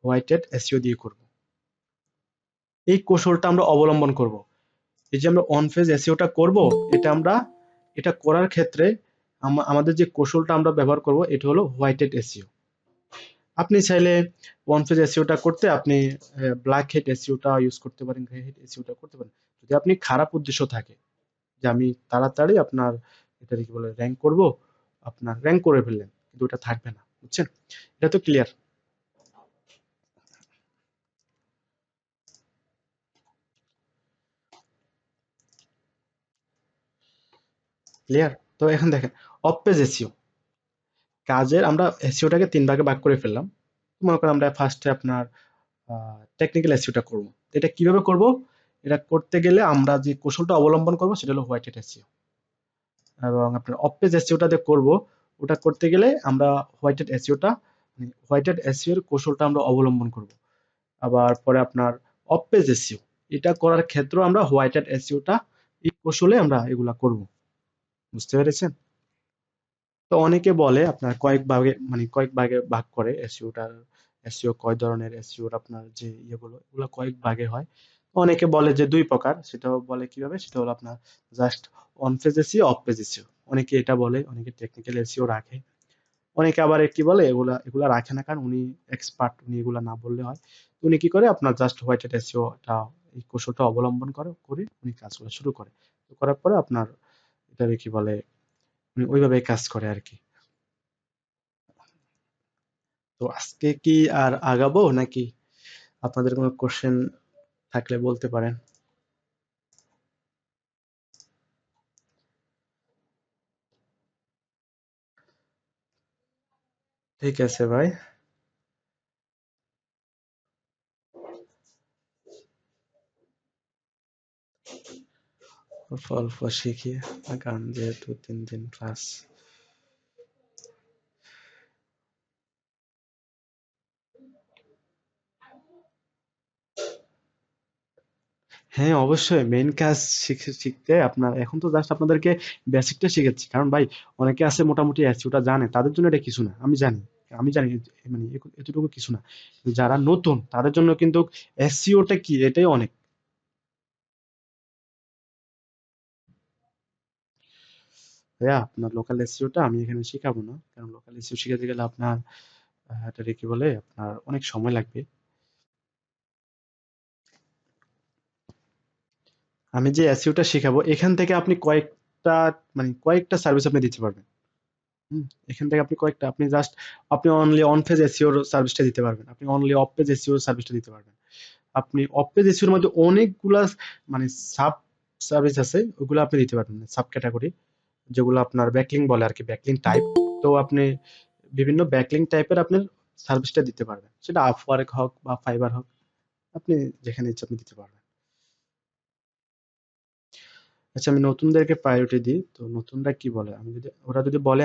S2: হোয়াইট হেড এসইও দিয়ে করব। এই কৌশলটা আমরা অবলম্বন করব। এই যে আমরা অন পেজ এসইওটা করব, এটা করার ক্ষেত্রে আমাদের যে কৌশলটা আমরা ব্যবহার করব, এটা হলো হোয়াইট হেড এসইও। আপনি চাইলে ওয়ান পেজ এসইওটা করতে আপনি ব্ল্যাক হেড এসইওটা ইউজ করতে পারেন, গ্রে হেড এসইওটা করতে পারেন। যদি আপনি খারাপ উদ্দেশ্য থাকে যে আমি তাড়াতাড়ি আপনার এটা কি বলে র্যাঙ্ক করব, আপনার র্যাঙ্ক করে ফেললেন, কিন্তু ওটা থাকবে না, বুঝছেন? এটা তো ক্লিয়ার? ক্লিয়ার? তো এখন দেখেন, অফ পেজ এসইও কাজের আমরা এসইওটাকে 3 ভাগে ভাগ করে ফেললাম। মনে করেন আমরা ফার্স্টে আপনার টেকনিক্যাল এসইওটা করব। এটা কিভাবে করব? এটা করতে গেলে আমরা যে কৌশলটা অবলম্বন করব সেটা হলো হোয়াইট হেড এসইও। এবং আপনার অফ পেজ এসইওটা যে করব, ওটা করতে গেলে আমরা হোয়াইট হেড এসইও এর কৌশলটা আমরা অবলম্বন করব। আবার পরে আপনার অফ পেজ এসইও, এটা করার ক্ষেত্রেও আমরা হোয়াইট হেড এসইওটা এই কৌশলে আমরা এগুলা করব। বুঝতে পেরেছেন? তো অনেকে বলে আপনার কয়েক ভাগে ভাগ করে এসইওটার এসইও কয় ধরনের, এসইওর আপনার যে ইয়েগুলো এগুলো কয়েক ভাগে হয়। অনেকে বলে যে 2 প্রকার, সেটাও বলে কিভাবে, সেটা হলো আপনার just on page SEO, off page SEO. অনেকে এটা বলে, অনেকে টেকনিক্যাল এসইও রাখে, অনেকে আবার কি বলে এগুলা এগুলা রাখে না, কারণ উনি এক্সপার্ট, উনি এগুলা না বললে হয়। তো উনি কি করে আপনার জাস্ট হোয়াইট হ্যাট এসইওটা, এই কৌশলটা অবলম্বন করে উনি কাজগুলো শুরু করে। তো করার পরে আপনার এটাকে কি বলে উনি ওইভাবে কাজ করে আর কি। তো আজকে কি আর আগাবো নাকি আপনাদের কোনো কোশ্চেন থাকলে বলতে পারেন। ঠিক আছে ভাই, অল্প অল্প শিখিয়ে আগান, যেহেতু 3 দিন ক্লাস। হ্যাঁ অবশ্যই, মেইন কাজ শিখতে আপনার এখন তো জাস্ট আপনাদেরকে বেসিকটা শিখাচ্ছি, কারণ ভাই অনেকে আছে মোটামুটি এসইওটা জানে, তাদের জন্য এটা কিছু না, আমি জানি মানে এতটুকু কিছু না। কিন্তু যারা নতুন তাদের জন্য কিন্তু এসইওটা কি এটাই অনেক। ভাইয়া আপনার লোকাল এসইওটা আমি এখানে শেখাবো না, কারণ লোকাল এসইও শিখাতে গেলে আপনার এটাকে কি বলে আপনার অনেক সময় লাগবে। আমি যে এসইওটা শেখাবো এখান থেকে আপনি কয়েকটা সার্ভিস আপনি দিতে পারবেন। এখান থেকে আপনি অনলি অন পেজ এসইওর সার্ভিসটা দিতে পারবেন, আপনি অনলি অফ পেজ এসইওর সার্ভিসটা দিতে পারবেন। আপনি অফ পেজ এসইওর মধ্যে অনেকগুলা মানে সাব সার্ভিস আছে, ওগুলো আপনি দিতে পারবেন, সাব ক্যাটাগরি, যেগুলো আপনার ব্যাকলিং বলে আর কি, ব্যাকলিং টাইপ। তো আপনি বিভিন্ন ব্যাকলিং টাইপের আপনার সার্ভিসটা দিতে পারবেন, সেটা আপওয়ার্ক হোক বা ফাইবার হোক, আপনি যেখানে ইচ্ছা আপনি দিতে পারবেন। আচ্ছা, আমি নতুনদেরকে প্রায়োরিটি দিই, তো নতুনরা কি বলে, ওরা যদি বলে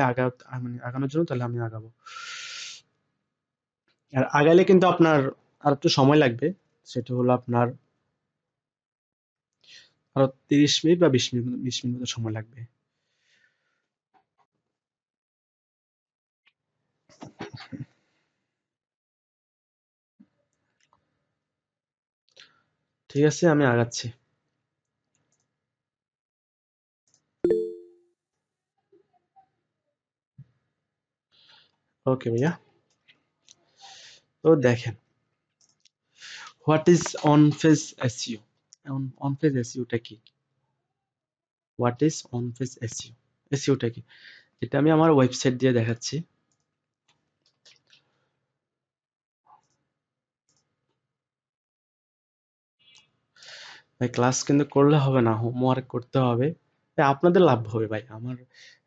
S2: মানে আগানোর জন্য, তাহলে আমি আগাবো। আর আগাইলে কিন্তু আপনার আর একটু সময় লাগবে, সেটা হলো আপনার আরো 30 মিনিট বা 20 মিনিট মতো সময় লাগবে। ঠিক আছে, আমি আগাচ্ছি। ওকে ভাইয়া, তো দেখেন what is on page SEO. On page এসইওটা কি, what is on page SEO, এসইওটা কি, এটা আমি আমার ওয়েবসাইট দিয়ে দেখাচ্ছি। ভাই ক্লাস কিন্তু করলে হবে না, হোমওয়ার্ক করতে হবে, আপনাদের লাভ হবে ভাই,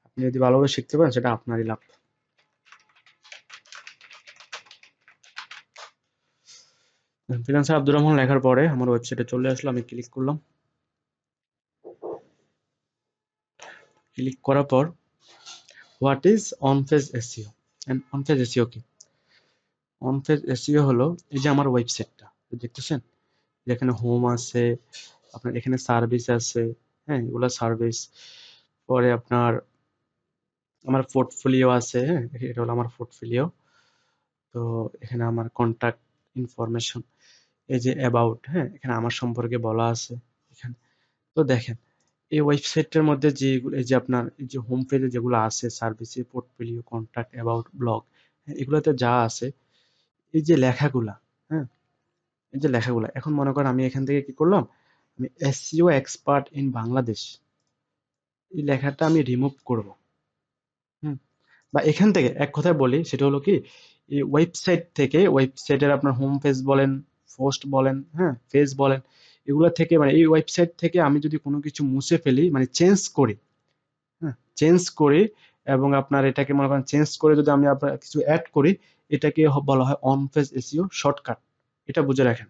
S2: আপনি যদি ভালোভাবে শিখতে পারেন সেটা আপনারই লাভ। ফ্রিল্যান্সার আব্দুর রহমান লেখার পরে আমার ওয়েবসাইটে চলে আসলো, আমি ক্লিক করলাম। ক্লিক করার পর what is on page SEO, and on page SEO কি। অন পেজ এসইও হলো এই যে আমার ওয়েবসাইটটা দেখতেছেন, যেখানে হোম আছে, আপনার এখানে সার্ভিস আছে, হ্যাঁ এগুলা সার্ভিস, পরে আপনার আমার পোর্টফোলিও আছে, হ্যাঁ এটা হলো আমার পোর্টফোলিও। তো এখানে আমার কন্টাক্ট ইনফরমেশন, এই যে অ্যাবাউট, হ্যাঁ এখানে আমার সম্পর্কে বলা আছে এখানে। তো দেখেন এই ওয়েবসাইটটার মধ্যে যেগুলো, এই যে আপনার এই যে হোম পেজে যেগুলো আছে, সার্ভিসে, পোর্টফোলিও, কন্টাক্ট, অ্যাবাউট, ব্লগ, এগুলোতে যা আছে, এই যে লেখাগুলা, হ্যাঁ এই যে লেখাগুলা, এখন মনে করেন আমি এখান থেকে কি করলাম, আমি এসইও এক্সপার্ট ইন বাংলাদেশ, এই লেখাটা আমি রিমুভ করব। বা এখান থেকে এক কথায় বলি, সেটা হলো কি, এই ওয়েবসাইট থেকে, ওয়েবসাইটের আপনার হোম পেজ বলেন, পোস্ট বলেন, হ্যাঁ পেজ বলেন, এগুলো থেকে মানে এই ওয়েবসাইট থেকে আমি যদি কোনো কিছু মুছে ফেলি, মানে চেঞ্জ করি, হ্যাঁ চেঞ্জ করি, এবং আপনার এটাকে মনে করেন চেঞ্জ করে যদি আমি আপনার কিছু অ্যাড করি, এটাকে বলা হয় অন পেজ এসইও শর্টকাট। এটা বুঝে রাখেন,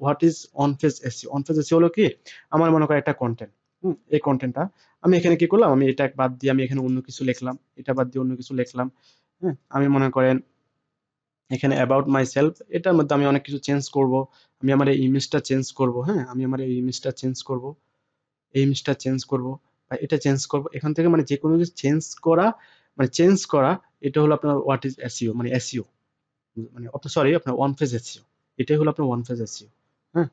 S2: what is on page SEO. On page SEO হলো কি, আমার মনে করেন একটা কন্টেন্ট, এই কন্টেন্টটা আমি এখানে কি করলাম, আমি এটা বাদ দিয়ে আমি এখানে অন্য কিছু লিখলাম, এটা বাদ দিয়ে অন্য কিছু লিখলাম, হ্যাঁ আমি মনে করেন এখানে অ্যাবাউট মাই সেলফ, এটার মধ্যে আমি অনেক কিছু চেঞ্জ করব, আমি আমার এই ইমেজটা চেঞ্জ করব, হ্যাঁ আমি আমার এই ইমেজটা চেঞ্জ করব, এই ইমেজটা চেঞ্জ করব, বা এটা চেঞ্জ করব, এখান থেকে মানে যে কোনো কিছু চেঞ্জ করা, এটা হলো আপনার হোয়াট ইজ এসইও, মানে এসইও, মানে সরি আপনার ওয়ান ফেজ এসইও, এটাই হলো আপনার ওয়ান ফেজ এসইও। হ্যাঁ,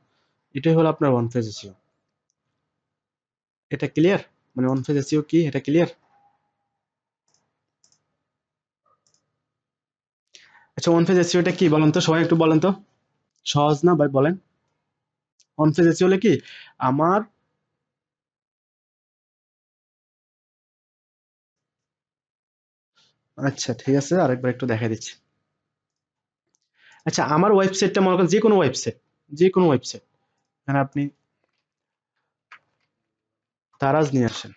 S2: এটাই হলো আপনার ওয়ান ফেজ এসইও। এটা ক্লিয়ার? মানে ওয়ান ফেজ এসইও কি, এটা ক্লিয়ার? আচ্ছা, ওয়ান ফেজ এসইও টা কি বলেন তো, সবাই একটু বলেন তো, সহজ না ভাই? বলেন ওয়ান ফেজ এসইও হলে কি? আমার আচ্ছা ঠিক আছে, আরেকবার একটু দেখা দিচ্ছি। আচ্ছা, আমার ওয়েবসাইটটা মনে করেন যে কোনো ওয়েবসাইট, যে কোনো ওয়েবসাইট, এখানে আপনি দারাজ নিয়ে আসেন,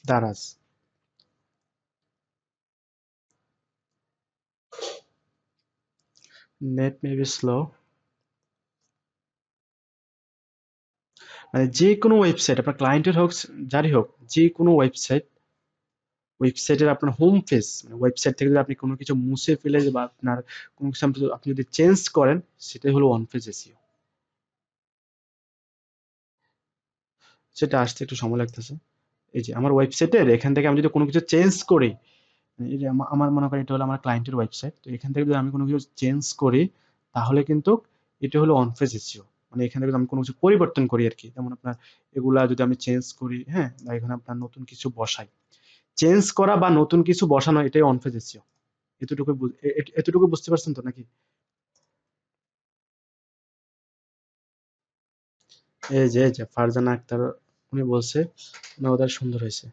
S2: Daraz. Net may be slow. মানে যে কোনো ওয়েবসাইট, আপনার ক্লায়েন্টের হোক যারই হোক, যে কোনো ওয়েবসাইটের আপনার হোম পেজ, মানে ওয়েবসাইট থেকে যদি আপনি কোনো কিছু মুছে ফেলে বা আপনার কোনো কিছু আপনি যদি চেঞ্জ করেন, সেটাই হলো ওয়ান পেজ এসইও। সেটা আসতে একটু সময় লাগতেছে। এই যে আমার ওয়েবসাইটের এখান থেকে আমি যদি কোনো কিছু চেঞ্জ করি, এই যে আমার মনে করেন এটা হলো আমার ক্লায়েন্টের ওয়েবসাইট, তো এখান থেকে যদি আমি কোনো কিছু চেঞ্জ করি, তাহলে কিন্তু এটা হলো অন পেজ এসইও। মানে এখান থেকে যদি আমি কোনো কিছু পরিবর্তন করি আর কি, যেমন আপনার এগুলা যদি আমি চেঞ্জ করি, হ্যাঁ, বা এখানে আপনার নতুন কিছু বসাই, চেঞ্জ করা বা নতুন কিছু বসানো, এটাই অন পেজ এসইও। এতটুকু বুঝতে পারছেন তো নাকি? এই যে ফারজানা আক্তার উনি বলছে না, ওদের সুন্দর হয়েছে।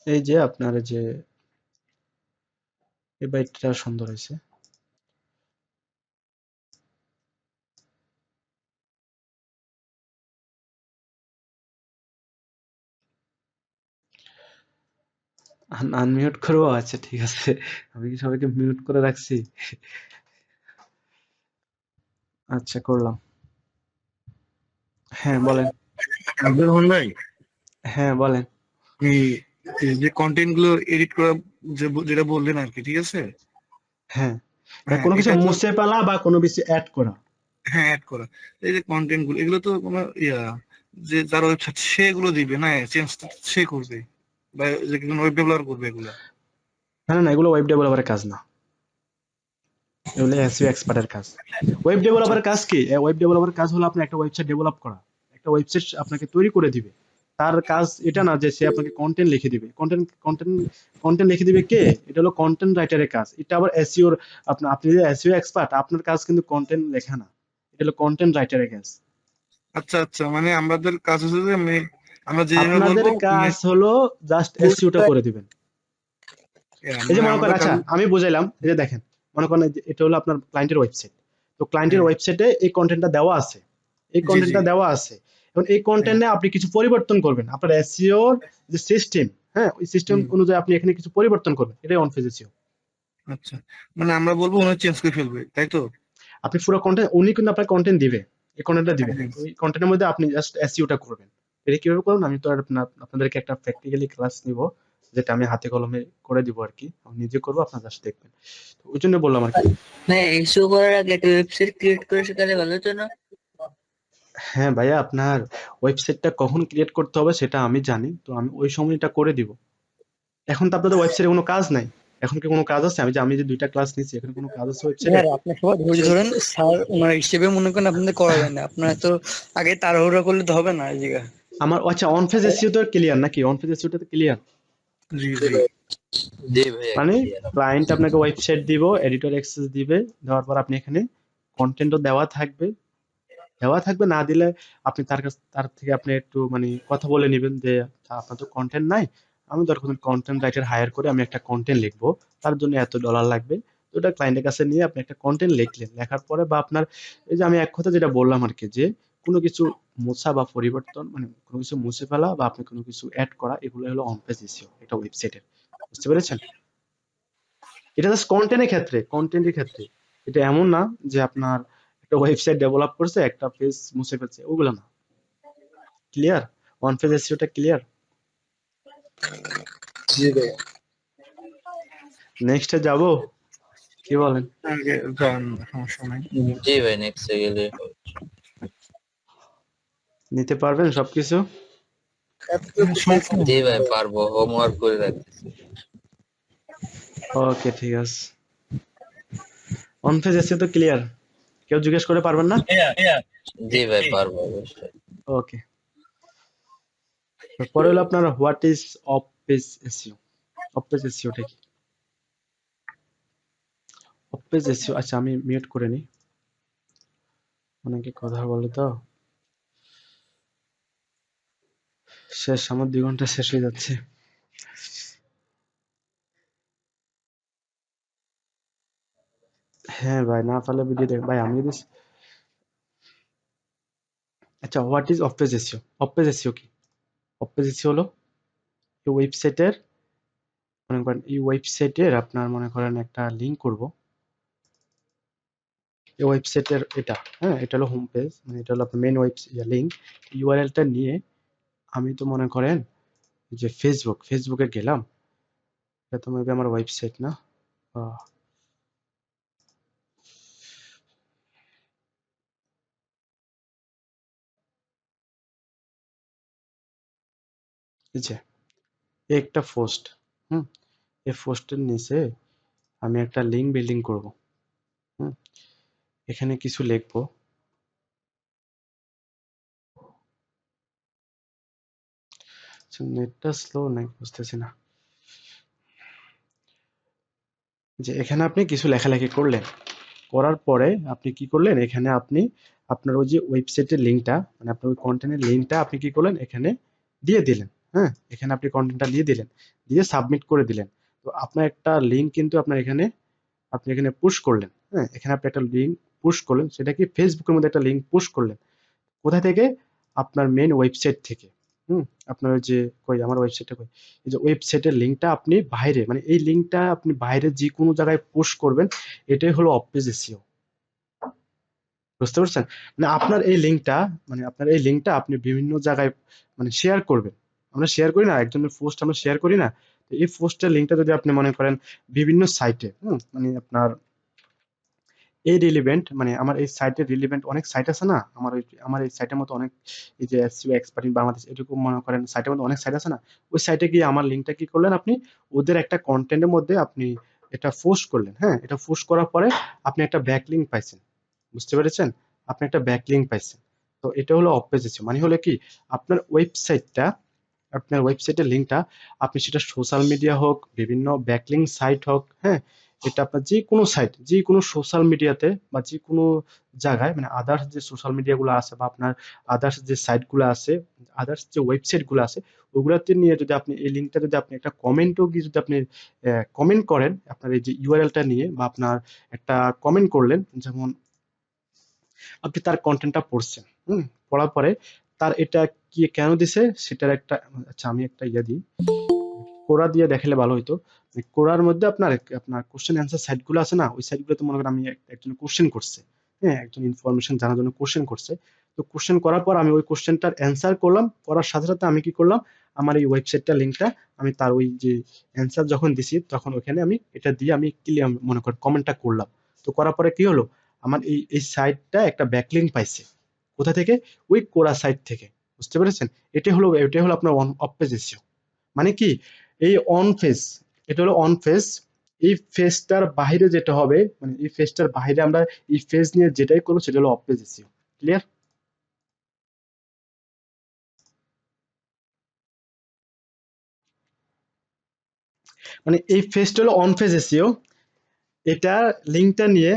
S2: এই যে আপনার যে এই বাইকটা সুন্দর হয়েছে। আনমিউট করবো? আচ্ছা ঠিক আছে, আমি কি সবাইকে মিউট করে রাখছি? আচ্ছা করলাম। হ্যাঁ বলেন।
S3: আব্দুর রহমান ভাই,
S2: হ্যাঁ বলেন।
S3: এই যে কন্টেন্ট গুলো এডিট করা, যেটা বললেন আর কি, ঠিক আছে?
S2: হ্যাঁ,
S3: হ্যাঁ,
S2: কোনো কিছু
S3: এটা তো
S2: মুছে ফেলা বা কোনো কিছু অ্যাড করা।
S3: হ্যাঁ অ্যাড করা। এই যে কন্টেন্ট গুলো, এগুলো তো কোনো যে যার ওয়েবসাইট সেগুলো দিবে না, চেঞ্জ সে করবে, বা যে কোনো ওয়েব ডেভেলপার করবে এগুলো।
S2: না, এগুলো ওয়েব ডেভেলপারের কাজ না, এগুলো এসইও এক্সপার্টের কাজ। ওয়েব
S3: আচ্ছা
S2: ডেভেলপারের কাজ কি? ওয়েব ডেভেলপারের কাজ হলো আপনার একটা ওয়েবসাইট ডেভেলপ করা, একটা ওয়েবসাইট আপনাকে তৈরি করে দিবে। তার কাজ এটা না যে সে আপনাকে কন্টেন্ট লিখে দিবে। কন্টেন্ট লিখে দিবে কে? এটা হলো কন্টেন্ট রাইটারের কাজ। এটা আবার এসইওর, আপনি যে এসইও এক্সপার্ট, আপনার কাজ কিন্তু কন্টেন্ট লেখা না, এটা হলো কন্টেন্ট রাইটারের কাজ।
S3: আচ্ছা, মানে আমাদের কাজ হচ্ছে যে আমরা যে জেনারেল
S2: আপনাদের
S3: বলবো,
S2: কাজ হলো জাস্ট এসইওটা করে দিবেন। এই যে
S3: মানে
S2: মনে করেন,
S3: আমাদের কাজ।
S2: আচ্ছা আমি বুঝাইলাম, এই যে দেখেন, মনে করেন এটা হলো আপনার ক্লায়েন্টের ওয়েবসাইট, তো ক্লায়েন্টের
S3: হ্যাঁ,
S2: ওয়েবসাইটে এই কন্টেন্টটা দেওয়া আছে, এই
S3: জি জি,
S2: কন্টেন্টটা দেওয়া আছে। এখন এই
S3: হ্যাঁ,
S2: কন্টেন্টে আপনি কিছু পরিবর্তন করবেন, আপনার এসইওর যে সিস্টেম, হ্যাঁ, ওই সিস্টেম
S3: হুম,
S2: অনুযায়ী আপনি এখানে কিছু পরিবর্তন করবেন, এটাই অন পেজ এসইও।
S3: আচ্ছা, মানে আমরা বলবো উনি চেঞ্জ করে ফেলবে, তাই তো?
S2: আপনি পুরো কন্টেন্ট, উনি কিন্তু আপনার কন্টেন্ট দিবে, এই কন্টেন্টটা দিবে,
S3: হ্যাঁ,
S2: ওই কন্টেন্টের মধ্যে আপনি জাস্ট এসইওটা করবেন। এটা কিভাবে করুন, আমি তো আর আপনাদেরকে একটা প্র্যাকটিক্যালি ক্লাস নিব, যেটা আমি হাতে কলমে করে দিব আর কি, আমি নিজে করবো, আপনারা জাস্ট দেখবেন। তো ওই জন্য বললাম আর কি।
S10: মানে এসইও করার আগে একটা ওয়েবসাইট ক্রিয়েট করে শেখালে ভালো হতো না?
S2: হ্যাঁ ভাইয়া, আপনার ওয়েবসাইটটা কখন ক্রিয়েট করতে হবে সেটা আমি জানি, তো আমি ওই সময়টা করে দিব। এখন তো আপনাদের ওয়েবসাইটে কোনো কাজ নাই, এখন কি কোনো কাজ আছে? আমি যে 2টা ক্লাস নিচ্ছি, এখানে কোনো কাজ আছে ওয়েবসাইটে?
S10: স্যার আপনি সবাই ধৈর্য ধরেন, স্যার ওনার হিসেবে মনে করেন আপনাদের করাবেন না, আপনারা তো আগে তাড়াহুড়া করলে তো হবে না এই জায়গা।
S2: আমার আচ্ছা, অন পেজ এসইও তো ক্লিয়ার নাকি? অন পেজ এসইওটা তো ক্লিয়ার?
S3: জি জি,
S2: মানে ক্লায়েন্ট আপনাকে ওয়েবসাইট দিব, এডিটর অ্যাক্সেস দিবে, দেওয়ার পর আপনি এখানে কন্টেন্টও দেওয়া থাকবে, না দিলে আপনি তার থেকে আপনি একটু মানে কথা বলে নেবেন যে আপনার তো কন্টেন্ট নাই, আমি দরকার কন্টেন্ট রাইটার হায়ার করে আমি একটা কন্টেন্ট লিখবো, তার জন্য এত ডলার লাগবে। তো ওটা ক্লায়েন্টের কাছে নিয়ে আপনি একটা কন্টেন্ট লিখলেন, লেখার পরে বা আপনার এই যে আমি এক কথা যেটা বললাম আর কি, যে কোনো কিছু মোছা বা পরিবর্তন, মানে কোনো কিছু মুছে ফেলা বা আপনি কোনো কিছু অ্যাড করা, এগুলো হলো অন পেজ এসইও, এটা ওয়েবসাইটের। বুঝতে পেরেছেন? এটা জাস্ট কন্টেন্টের ক্ষেত্রে। এটা এমন না যে আপনার একটা ওয়েবসাইট ডেভেলপ করছে, একটা পেজ মুছে ফেলছে, ওগুলো না। ক্লিয়ার? ওয়ান পেজ এসইওটা ক্লিয়ার?
S5: জি ভাই।
S2: নেক্সটে যাব? কি বলেন?
S3: আগে যান, সমস্যা নাই।
S7: জি ভাই, নেক্সট গেলে
S2: নিতে পারবেন সবকিছু?
S7: জি ভাই পারবো, হোমওয়ার্ক করে রাখতেছি।
S2: ওকে, ঠিক আছে। অনফেজ এসে তো ক্লিয়ার, কেউ জিজ্ঞেস করে পারবেন না?
S7: জি ভাই পারবো অবশ্যই।
S2: ওকে, পরে হলো আপনার what is off page SEO. Off page এসইওটা কি? অফ পেজ এসইও, আচ্ছা আমি মিউট করে নিই, অনেকে কথা বলে তো। শেষ, আমার 2 ঘন্টা শেষ হয়ে যাচ্ছে। হ্যাঁ ভাই, না পারলে ভিডিও দেখ ভাই, আমি যদি আচ্ছা, what is off page SEO? Off page SEO কি? অফ পেজ এসইও হলো এই ওয়েবসাইটের, মনে করেন এই ওয়েবসাইটের আপনার মনে করেন একটা লিংক করব, এই ওয়েবসাইটের এটা, হ্যাঁ এটা হলো হোম পেজ, মানে এটা হলো আপনার মেইন লিংক। ইউআরএলটা নিয়ে আমি তো মনে করেন যে ফেসবুকে গেলাম, এটা তো মেবি আমার ওয়েবসাইট না? আহ, এই যে এই একটা পোস্ট, হুম, এই পোস্টের নিচে আমি একটা লিংক বিল্ডিং করব, হুম, এখানে কিছু লিখবো। নেটটা স্লো নাকি বুঝতেছি না। যে এখানে আপনি কিছু লেখালেখি করলেন, করার পরে আপনি কি করলেন, এখানে আপনি আপনার ওই যে ওয়েবসাইটের লিংকটা, মানে আপনার ওই কন্টেন্টের লিংকটা আপনি কি করলেন, এখানে দিয়ে দিলেন। হ্যাঁ, এখানে আপনি কন্টেন্টটা দিয়ে দিলেন, দিয়ে সাবমিট করে দিলেন। তো আপনার একটা লিংক কিন্তু আপনার এখানে, আপনি এখানে পুশ করলেন। হ্যাঁ, এখানে আপনি একটা লিংক পুশ করলেন, সেটা কি ফেসবুকের মধ্যে একটা লিংক পুশ করলেন। কোথা থেকে? আপনার মেইন ওয়েবসাইট থেকে। হুম, আপনার ওই যে কই আমার ওয়েবসাইটটা কই, এই যে ওয়েবসাইটের লিংকটা আপনি বাইরে, মানে এই লিংকটা আপনি বাইরে যে কোনো জায়গায় পুশ করবেন, এটাই হলো অফ পেজ এসইও। বুঝতে পারছেন? মানে আপনার এই লিংকটা, মানে আপনার এই লিংকটা আপনি বিভিন্ন জায়গায় মানে শেয়ার করবেন। আমরা শেয়ার করি না, একজনের পোস্ট আমরা শেয়ার করি না? তো এই পোস্টের লিংকটা যদি আপনি মনে করেন বিভিন্ন সাইটে, মানে আপনার এই রিলেভেন্ট, মানে আমার এই সাইটের রিলেভেন্ট অনেক সাইট আছে না, আমার এই সাইটের মতো অনেক, এই যে এসইও এক্সপার্ট ইন বাংলাদেশ এরকম মনে করেন সাইটের মধ্যে অনেক সাইট আছে না, ওই সাইটে গিয়ে আমার লিংকটা কি করলেন আপনি, ওদের একটা কন্টেন্টের মধ্যে আপনি এটা পোস্ট করলেন। হ্যাঁ, এটা পোস্ট করার পরে আপনি একটা ব্যাকলিংক পাইছেন। বুঝতে পেরেছেন? আপনি একটা ব্যাকলিংক পাইছেন। তো এটা হলো অফ পেজ এসইও, মানে হলো কি, আপনার ওয়েবসাইটটা, আপনার ওয়েবসাইটের লিংকটা আপনি সেটা সোশ্যাল মিডিয়া হোক, বিভিন্ন ব্যাকলিংক সাইট হোক, হ্যাঁ, এটা আপনার যে কোনো সাইট, যে কোনো সোশ্যাল মিডিয়াতে বা যে কোনো জায়গায়, মানে আদার্স যে সোশ্যাল মিডিয়াগুলো আছে বা আপনার আদার্স যে সাইটগুলো আছে, আদার্স যে ওয়েবসাইটগুলো আছে, ওগুলাতে নিয়ে যদি আপনি এই লিংকটা যদি আপনি একটা কমেন্টও গিয়ে যদি আপনি কমেন্ট করেন আপনার এই যে ইউআরএলটা নিয়ে, বা আপনার একটা কমেন্ট করলেন, যেমন আপনি তার কন্টেন্টটা পড়ছেন, পড়ার পরে তার এটা কি কেন দিছে সেটার একটা, আচ্ছা আমি একটা ইয়ে দিই, কোরা দিয়ে দেখালে ভালো হইতো। কোরার মধ্যে আপনার আপনার কোশ্চেন অ্যান্সার সাইট গুলো আছে না, ওই সাইট গুলোতে মনে করেন আমি একজন কোশ্চেন করছে, হ্যাঁ একজন ইনফরমেশন জানার জন্য কোশ্চেন করছে। তো কোশ্চেন করার পর আমি ওই কোশ্চেনটার অ্যান্সার করলাম, করার সাথে সাথে আমি কি করলাম, আমার এই ওয়েবসাইটটা লিংকটা আমি তার ওই যে অ্যান্সার যখন দিছি তখন ওখানে আমি এটা দিয়ে আমি ক্লিয়ার মনে করেন কমেন্টটা করলাম। তো করার পরে কি হলো, আমার এই সাইটটা একটা ব্যাকলিংক পাইছে। কোথা থেকে? ওই কোরা সাইট থেকে। বুঝতে পেরেছেন? এটাই হলো আপনার অফ পেজ এসইও। মানে কি, এই অন ফেজ, এটা হলো অন ফেজ। এই ফেজটার বাইরে যেটা হবে, মানে এই ফেজটার বাইরে আমরা এই ফেজ নিয়ে যেটাই করবো সেটা হলো অফ পেজ এসইও। ক্লিয়ার? মানে এই ফেজটা হলো অন ফেজ এসইও। এটা লিঙ্কটা নিয়ে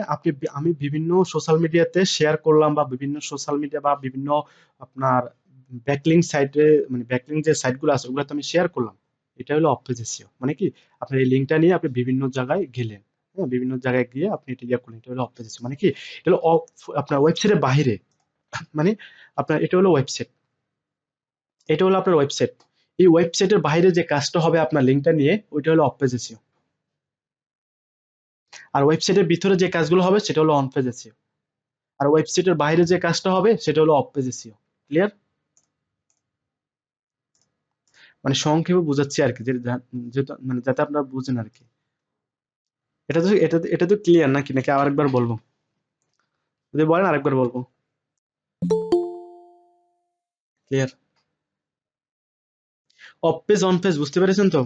S2: আমি বিভিন্ন সোশ্যাল মিডিয়াতে শেয়ার করলাম, বা বিভিন্ন সোশ্যাল মিডিয়া বা বিভিন্ন আপনার ব্যাকলিংক সাইটে, মানে ব্যাকলিংক যে সাইটগুলো আছে ওগুলোতে আমি শেয়ার করলাম। এটা হলো অফ পেজ এসইও। মানে কি, আপনার এই লিঙ্কটা নিয়ে আপনি বিভিন্ন জায়গায় গেলেন, হ্যাঁ বিভিন্ন জায়গায় গিয়ে আপনি এটা ইয়া করলেন, এটা হলো অফ পেজ এসইও। মানে কি, এটা হলো আপনার ওয়েবসাইটের বাইরে, মানে আপনার এটা হলো ওয়েবসাইট, এটা হলো আপনার ওয়েবসাইট, এই ওয়েবসাইটের বাইরে যে কাজটা হবে আপনার লিঙ্কটা নিয়ে, ওইটা হলো অফ পেজ এসইও। আর ওয়েবসাইটের ভিতরে যে কাজগুলো হবে সেটা হলো অন পেজ এসইও। আর ওয়েবসাইটের বাইরে যে কাজটা হবে সেটা হলো অফ পেজ এসইও। ক্লিয়ার? মানে সংক্ষেপে বোঝাচ্ছি আর কি, মানে যাতে আপনারা বুঝেন আর কি। এটা তো ক্লিয়ার নাকি নাকি আরেকবার বলবো? যদি বলেন আরেকবার বলবো। Clear? Of page on page বুঝতে পেরেছেন তো?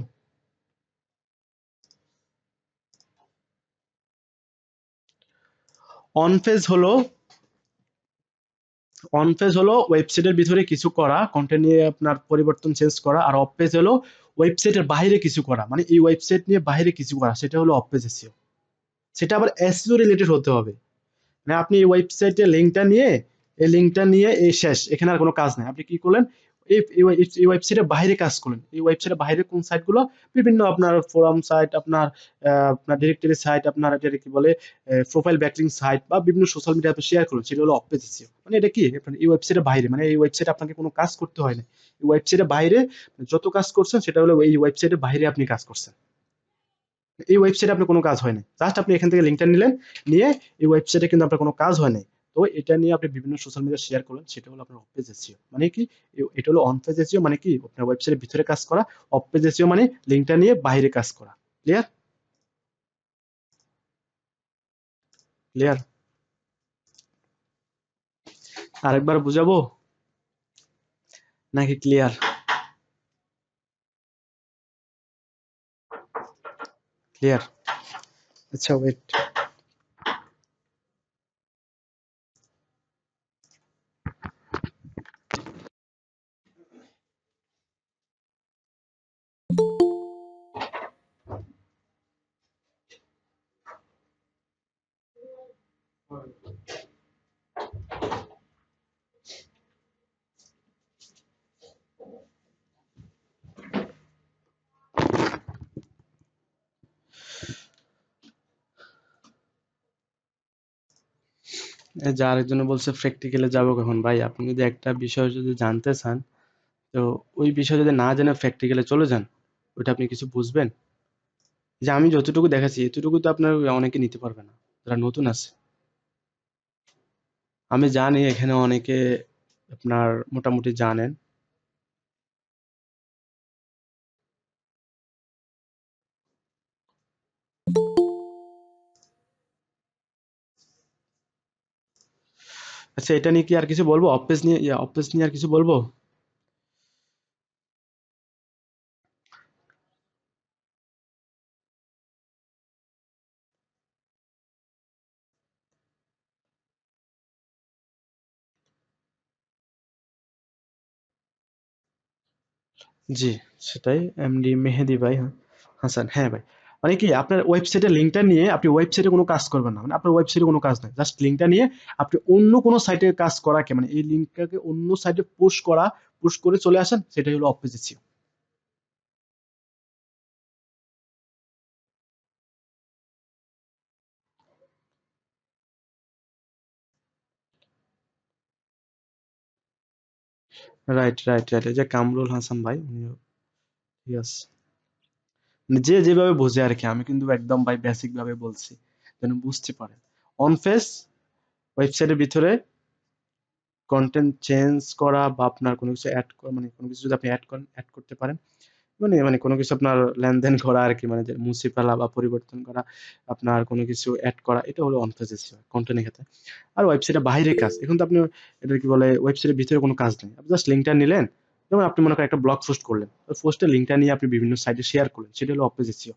S2: অন পেজ হলো ওয়েবসাইটের ভিতরে কিছু করা, কন্টেন্ট নিয়ে আপনার পরিবর্তন চেঞ্জ করা, আর অফ পেজ হলো ওয়েবসাইটের বাইরে কিছু করা, মানে এই ওয়েবসাইট নিয়ে বাইরে কিছু করা, সেটা হলো অফ পেজ এসইও। সেটা আবার এসইও রিলেটেড হতে হবে। মানে আপনি এই ওয়েবসাইটে লিঙ্কটা নিয়ে এই শেষ, এখানে আর কোনো কাজ নাই। আপনি কি করলেন, এই ওয়েবসাইটের বাইরে কাজ করলেন। এই ওয়েবসাইটের বাইরে কোন সাইটগুলো? বিভিন্ন আপনার ফোরাম সাইট, আপনার আপনার ডিরেক্টরি সাইট, আপনার এটা কি বলে প্রোফাইল ব্যাকলিং সাইট, বা বিভিন্ন সোশ্যাল মিডিয়া আপনি শেয়ার করলেন, সেটা হলো অফ পেজ এসইও। মানে এটা কি, আপনার এই ওয়েবসাইটের বাইরে, মানে এই ওয়েবসাইটে আপনাকে কোনো কাজ করতে হয় না। এই ওয়েবসাইটের বাইরে যত কাজ করছেন সেটা হলো এই ওয়েবসাইটের বাইরে আপনি কাজ করছেন। এই ওয়েবসাইটে আপনার কোনো কাজ হয় না, জাস্ট আপনি এখান থেকে লিঙ্কটা নিলেন, নিয়ে এই ওয়েবসাইটে কিন্তু আপনার কোনো কাজ হয় নাই। তো এটা নিয়ে আপনি বিভিন্ন সোশ্যাল মিডিয়া শেয়ার করলেন, সেটা হলো আপনার অফ পেজ এসইও। মানে কি, এটা হলো অন পেজ এসইও, মানে কি আপনার ওয়েবসাইটের ভিতরে কাজ করা। অফ পেজ এসইও মানে লিঙ্কটা নিয়ে বাইরে কাজ করা। ক্লিয়ার? ক্লিয়ার? আরেকবার বুঝাবো নাকি ক্লিয়ার? ক্লিয়ার? আচ্ছা ওয়েট। যে আরেকজনে বলছে প্র্যাকটিক্যালে যাবো কখন? ভাই আপনি যদি একটা বিষয় যদি জানতে চান, তো ওই বিষয় যদি না জেনে প্র্যাকটিক্যালে চলে যান, ওইটা আপনি কিছু বুঝবেন? যে আমি যতটুকু দেখাচ্ছি এতটুকু তো আপনার অনেকে নিতে পারবে না, যারা নতুন আছে। আমি জানি এখানে অনেকে আপনার মোটামুটি জানেন। আচ্ছা এটা নিয়ে কি আর কিছু বলবো? অফ পেজ নিয়ে আর কিছু বলবো? জি, সেটাই। এমডি মেহেদি ভাই, হ্যাঁ, হাসান, হ্যাঁ ভাই। মানে কি আপনার ওয়েবসাইটের লিঙ্কটা নিয়ে আপনি ওয়েবসাইটে কোনো কাজ করবেন না, মানে আপনার ওয়েবসাইটে কোনো কাজ নাই, জাস্ট লিঙ্কটা নিয়ে আপনি অন্য কোনো সাইটে কাজ করাকে, মানে এই লিঙ্কটাকে অন্য সাইটে পুশ করে চলে আসেন, সেটাই হলো of page SEO. Right right right, এই যে কামরুল হাসান ভাই, উনিও ঠিক আছে। মানে যে যেভাবে বোঝে আর কি, আমি কিন্তু একদম ভাই বেসিক ভাবে বলছি যেন বুঝতে পারেন। অন পেজ ওয়েবসাইটের ভিতরে কন্টেন্ট চেঞ্জ করা বা আপনার কোনো কিছু অ্যাড করা, মানে কোনো কিছু যদি আপনি অ্যাড করতে পারেন, মানে মানে কোনো কিছু আপনার লেনদেন করা আর কি, মানে যে মুছে ফেলা বা পরিবর্তন করা, আপনার কোনো কিছু অ্যাড করা, এটা হলো অন পেজ এসইও কন্টেন্টের ক্ষেত্রে। আর ওয়েবসাইটের বাইরে কাজ, এখন তো আপনি এটা কি বলে ওয়েবসাইটের ভিতরে কোনো কাজ নেই, আপনি জাস্ট লিঙ্কটা নিলেন। যেমন আপনি মনে করেন একটা ব্লগ পোস্ট করলেন, ওই পোস্টের লিঙ্কটা নিয়ে আপনি বিভিন্ন সাইটে শেয়ার করলেন, সেটা হলো অফ পেজ এসইও।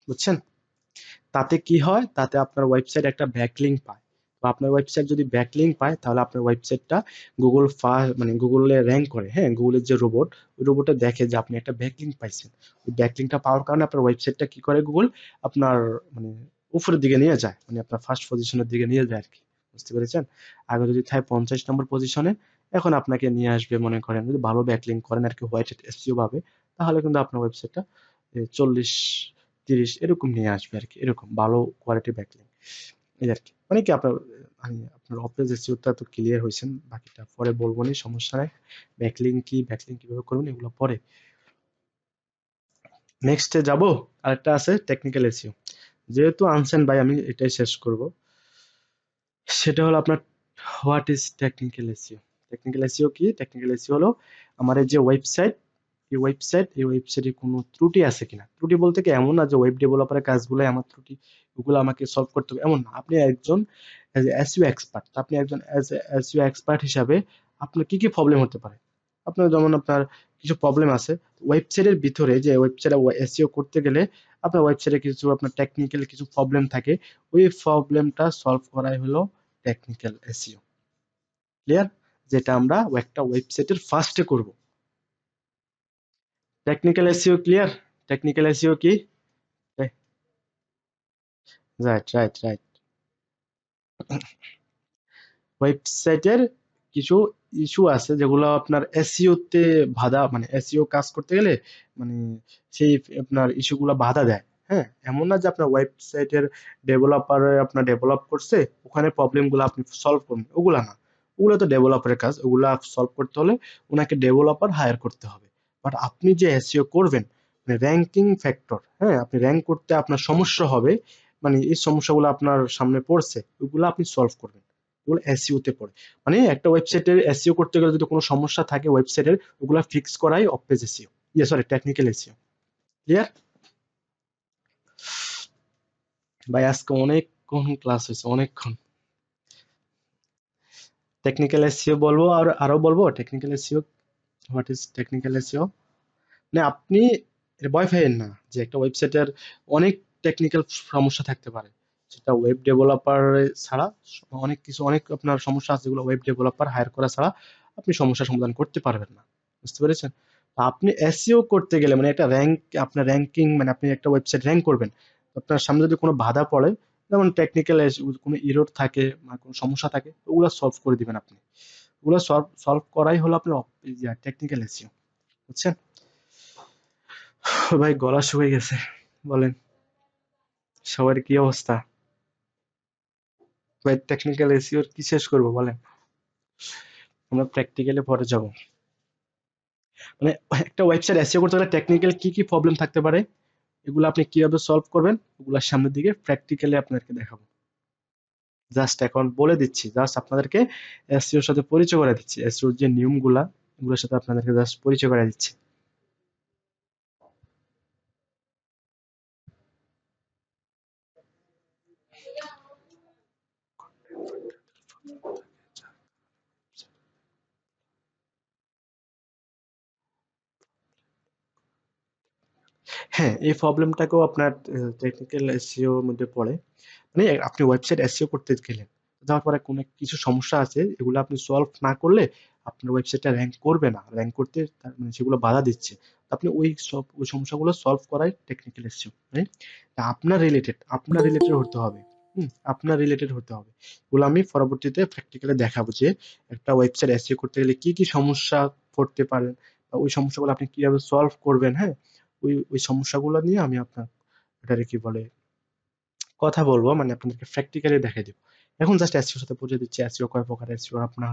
S2: বুঝছেন? তাতে কি হয়, তাতে আপনার ওয়েবসাইট একটা ব্যাকলিঙ্ক পায়। তো আপনার ওয়েবসাইট যদি ব্যাকলিঙ্ক পায়, তাহলে আপনার ওয়েবসাইটটা গুগল মানে গুগলে র্যাঙ্ক করে, হ্যাঁ, গুগলের যে রোবট, ওই রোবটে দেখে যে আপনি একটা ব্যাকলিঙ্ক পাইছেন। ওই ব্যাকলিঙ্কটা পাওয়ার কারণে আপনার ওয়েবসাইটটা কি করে, গুগল আপনার মানে উপরের দিকে নিয়ে যায়, মানে আপনার ফার্স্ট পজিশনের দিকে নিয়ে যায় আর কি। বুঝতে পেরেছেন? আগে যদি থাকে 50 নম্বর পজিশনে, এখন আপনাকে নিয়ে আসবে, মনে করেন যদি ভালো ব্যাকলিঙ্ক করেন আর কি, হোয়াইট এসইও ভাবে, তাহলে কিন্তু আপনার ওয়েবসাইটটা 40-30 এরকম নিয়ে আসবে আর কি, এরকম ভালো কোয়ালিটি ব্যাকলিঙ্ক, এই আর কি। মানে কি আপনার, আমি আপনার অফিস এসইওটা তো ক্লিয়ার হয়েছেন, বাকিটা পরে বলবো নি, সমস্যা নাই। ব্যাকলিঙ্ক কিভাবে করবেন এগুলো পরে। নেক্সটে যাব। আরেকটা আছে টেকনিক্যাল এসইও, যেহেতু আনছেন ভাই আমি এটাই শেষ করব। সেটা হলো আপনার what is technical SEO. Technical SEO কি? টেকনিক্যাল এসইও হলো আমার এই যে ওয়েবসাইট, এই ওয়েবসাইটে কোনো ত্রুটি আছে কিনা। ত্রুটি বলতে কি এমন না যে ওয়েব ডেভেলপারের কাজগুলোই আমার ত্রুটি, ওগুলো আমাকে সলভ করতে হবে এমন না। আপনি একজন এসইও এক্সপার্ট, আপনি একজন এসইও এক্সপার্ট হিসাবে আপনার কি কি প্রবলেম হতে পারে। আপনার যেমন আপনার কিছু প্রবলেম আছে ওয়েবসাইটের ভিতরে, যে ওয়েবসাইটে এসইও করতে গেলে আপনার ওয়েবসাইটে কিছু আপনার টেকনিক্যাল কিছু প্রবলেম থাকে, ওই প্রবলেমটা সলভ করাই হলো টেকনিক্যাল এসইও। ক্লিয়ার? যেটা আমরা একটা ওয়েবসাইটের ফার্স্টে করব। Technical SEO clear? Technical SEO কি? রাইট। ওয়েবসাইটের কিছু ইস্যু আছে যেগুলো আপনার এসইও তে বাধা, মানে এসইও কাজ করতে গেলে মানে সেই আপনার ইস্যুগুলো বাধা দেয়। হ্যাঁ, এমন না যে আপনার ওয়েবসাইটের ডেভেলপার আপনার ডেভেলপ করছে ওখানে প্রবলেমগুলো আপনি সলভ করবেন, ওগুলা না। ওগুলো তো ডেভেলপারের কাজ, ওগুলা সলভ করতে হলে ওনাকে ডেভেলপার হায়ার করতে হবে। বাট আপনি যে এসইও করবেন মানে র্যাঙ্কিং ফ্যাক্টর, হ্যাঁ আপনি র্যাঙ্ক করতে আপনার সমস্যা হবে, মানে এই সমস্যাগুলো আপনার সামনে পড়ছে ওগুলো আপনি সলভ করবেন, এগুলো এসইও তে পড়ে। মানে একটা ওয়েবসাইটের এসইও করতে গেলে যদি কোনো সমস্যা থাকে ওয়েবসাইটের, ওগুলো ফিক্স করাই of page SEO, technical SEO. Clear? ভাই আজকে অনেকক্ষণ ক্লাস হয়েছে, অনেকক্ষণ। টেকনিক্যাল এসইও বলবো আর আরো বলবো technical SEO, what is technical SEO. মানে আপনি ভয় পাইয়েন না যে একটা ওয়েবসাইটের অনেক টেকনিক্যাল সমস্যা থাকতে পারে, সেটা ওয়েব ডেভেলপার ছাড়া অনেক আপনার সমস্যা আছে যেগুলো ওয়েব ডেভেলপার হায়ার করা ছাড়া আপনি সমস্যার সমাধান করতে পারবেন না। বুঝতে পেরেছেন? তো আপনি এসইও করতে গেলে মানে একটা আপনার র্যাঙ্কিং, মানে আপনি একটা ওয়েবসাইট র্যাঙ্ক করবেন, আপনার সামনে যদি কোনো বাধা পড়ে, যেমন টেকনিক্যাল কোনো এরর থাকে বা কোনো সমস্যা থাকে, ওগুলো সলভ করে দিবেন আপনি। ওগুলো সলভ করাই হলো আপনার টেকনিক্যাল এসইও। বুঝছেন? ভাই গলা শুকিয়ে গেছে, বলেন সবার কি অবস্থা? ভাই টেকনিক্যাল এসইওর কি শেষ করবো বলেন, আমরা প্র্যাকটিক্যালি পরে যাব। মানে একটা ওয়েবসাইট এসইও করতে গেলে টেকনিক্যাল কি কি প্রবলেম থাকতে পারে, এগুলো আপনি কিভাবে সলভ করবেন, ওগুলো সামনের দিকে প্র্যাকটিক্যালি আপনাদেরকে দেখাবো। জাস্ট এখন বলে দিচ্ছি, জাস্ট আপনাদেরকে এসইওর সাথে পরিচয় করে দিচ্ছি, এসইওর যে নিয়মগুলা এগুলোর সাথে আপনাদেরকে জাস্ট পরিচয় করে দিচ্ছি। হ্যাঁ, এই প্রবলেমটাকেও আপনার টেকনিক্যাল এসইওর মধ্যে পড়ে। মানে আপনি ওয়েবসাইট এসইও করতে গেলেন, যাওয়ার পরে কোনো কিছু সমস্যা আছে, এগুলো আপনি সলভ না করলে আপনার ওয়েবসাইটটা র্যাঙ্ক করবে না, র্যাঙ্ক করতে মানে সেগুলো বাধা দিচ্ছে। আপনি ওই সমস্যাগুলো সলভ করাই টেকনিক্যাল এসইও। মানে আপনার রিলেটেড হতে হবে। আপনার রিলেটেড হতে হবে। এগুলো আমি পরবর্তীতে প্র্যাকটিক্যালি দেখাবো যে একটা ওয়েবসাইট এসইও করতে গেলে কি কি সমস্যা পড়তে পারেন বা ওই সমস্যাগুলো আপনি কিভাবে সলভ করবেন। হ্যাঁ, ওই সমস্যাগুলো নিয়ে আমি আপনার এটারে কি বলে কথা বলবো, মানে আপনাদেরকে প্র্যাকটিক্যালি দেখাই দিব। এখন জাস্ট এসইওর সাথে পরিচয় দিচ্ছি, এসইও কয় প্রকার, এসইও আপনার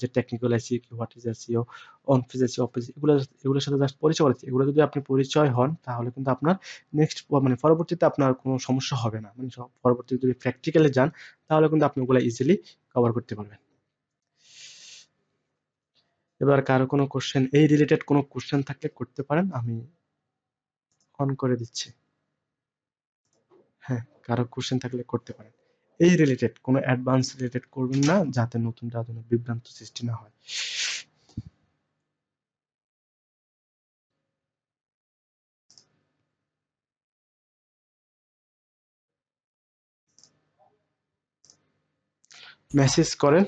S2: যে টেকনিক্যাল এসইও কি, what is SEO, on page SEO, off page, এগুলোর সাথে জাস্ট পরিচয় করাচ্ছি। এগুলো যদি আপনি পরিচয় হন তাহলে কিন্তু আপনার নেক্সট মানে পরবর্তীতে আপনার কোনো সমস্যা হবে না। মানে পরবর্তীতে যদি প্র্যাকটিক্যালি যান তাহলে কিন্তু আপনি ওগুলো ইজিলি কভার করতে পারবেন। এবার কারো কোনো কোশ্চেন, এই রিলেটেড কোনো কোশ্চেন থাকলে করতে পারেন, আমি অন করে দিচ্ছি। হ্যাঁ, কারো কোশ্চেন থাকলে করতে পারেন। এই রিলেটেড কোনো অ্যাডভান্স রিলেটেড করবেন না, যাতে নতুন বিভ্রান্ত সৃষ্টি না হয়। মেসেজ করেন।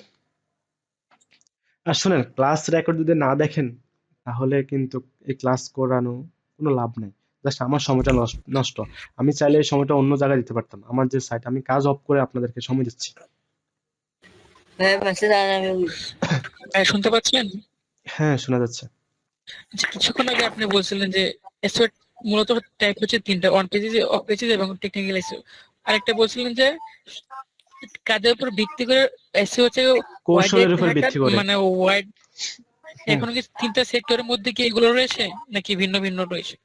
S2: আর শুনেন, ক্লাস রেকর্ড যদি না দেখেন তাহলে কিন্তু এই ক্লাস করানো কোনো লাভ নাই, জাস্ট আমার সময়টা নষ্ট। আমি চাইলে এই সময়টা অন্য জায়গায় দিতে পারতাম, আমার যে সাইট, আমি কাজ অফ করে আপনাদেরকে সময় দিচ্ছি।
S9: শুনতে পাচ্ছেন?
S2: হ্যাঁ, শোনা যাচ্ছে।
S9: যে কিছুক্ষণ আগে আপনি বলছিলেন যে এসইও মূলত টাইপ হচ্ছে তিনটা, অন পেজেস, অফ পেজেস এবং টেকনিক্যাল এসইও। আরেকটা বলছিলেন যে কাজের উপর ভিত্তি করে এসইও হচ্ছে
S2: কৌশলের উপর ভিত্তি করে,
S9: মানে ওয়াইড। এখন কি তিনটা সেক্টরের মধ্যে কি এগুলো রয়েছে নাকি ভিন্ন ভিন্ন রয়েছে?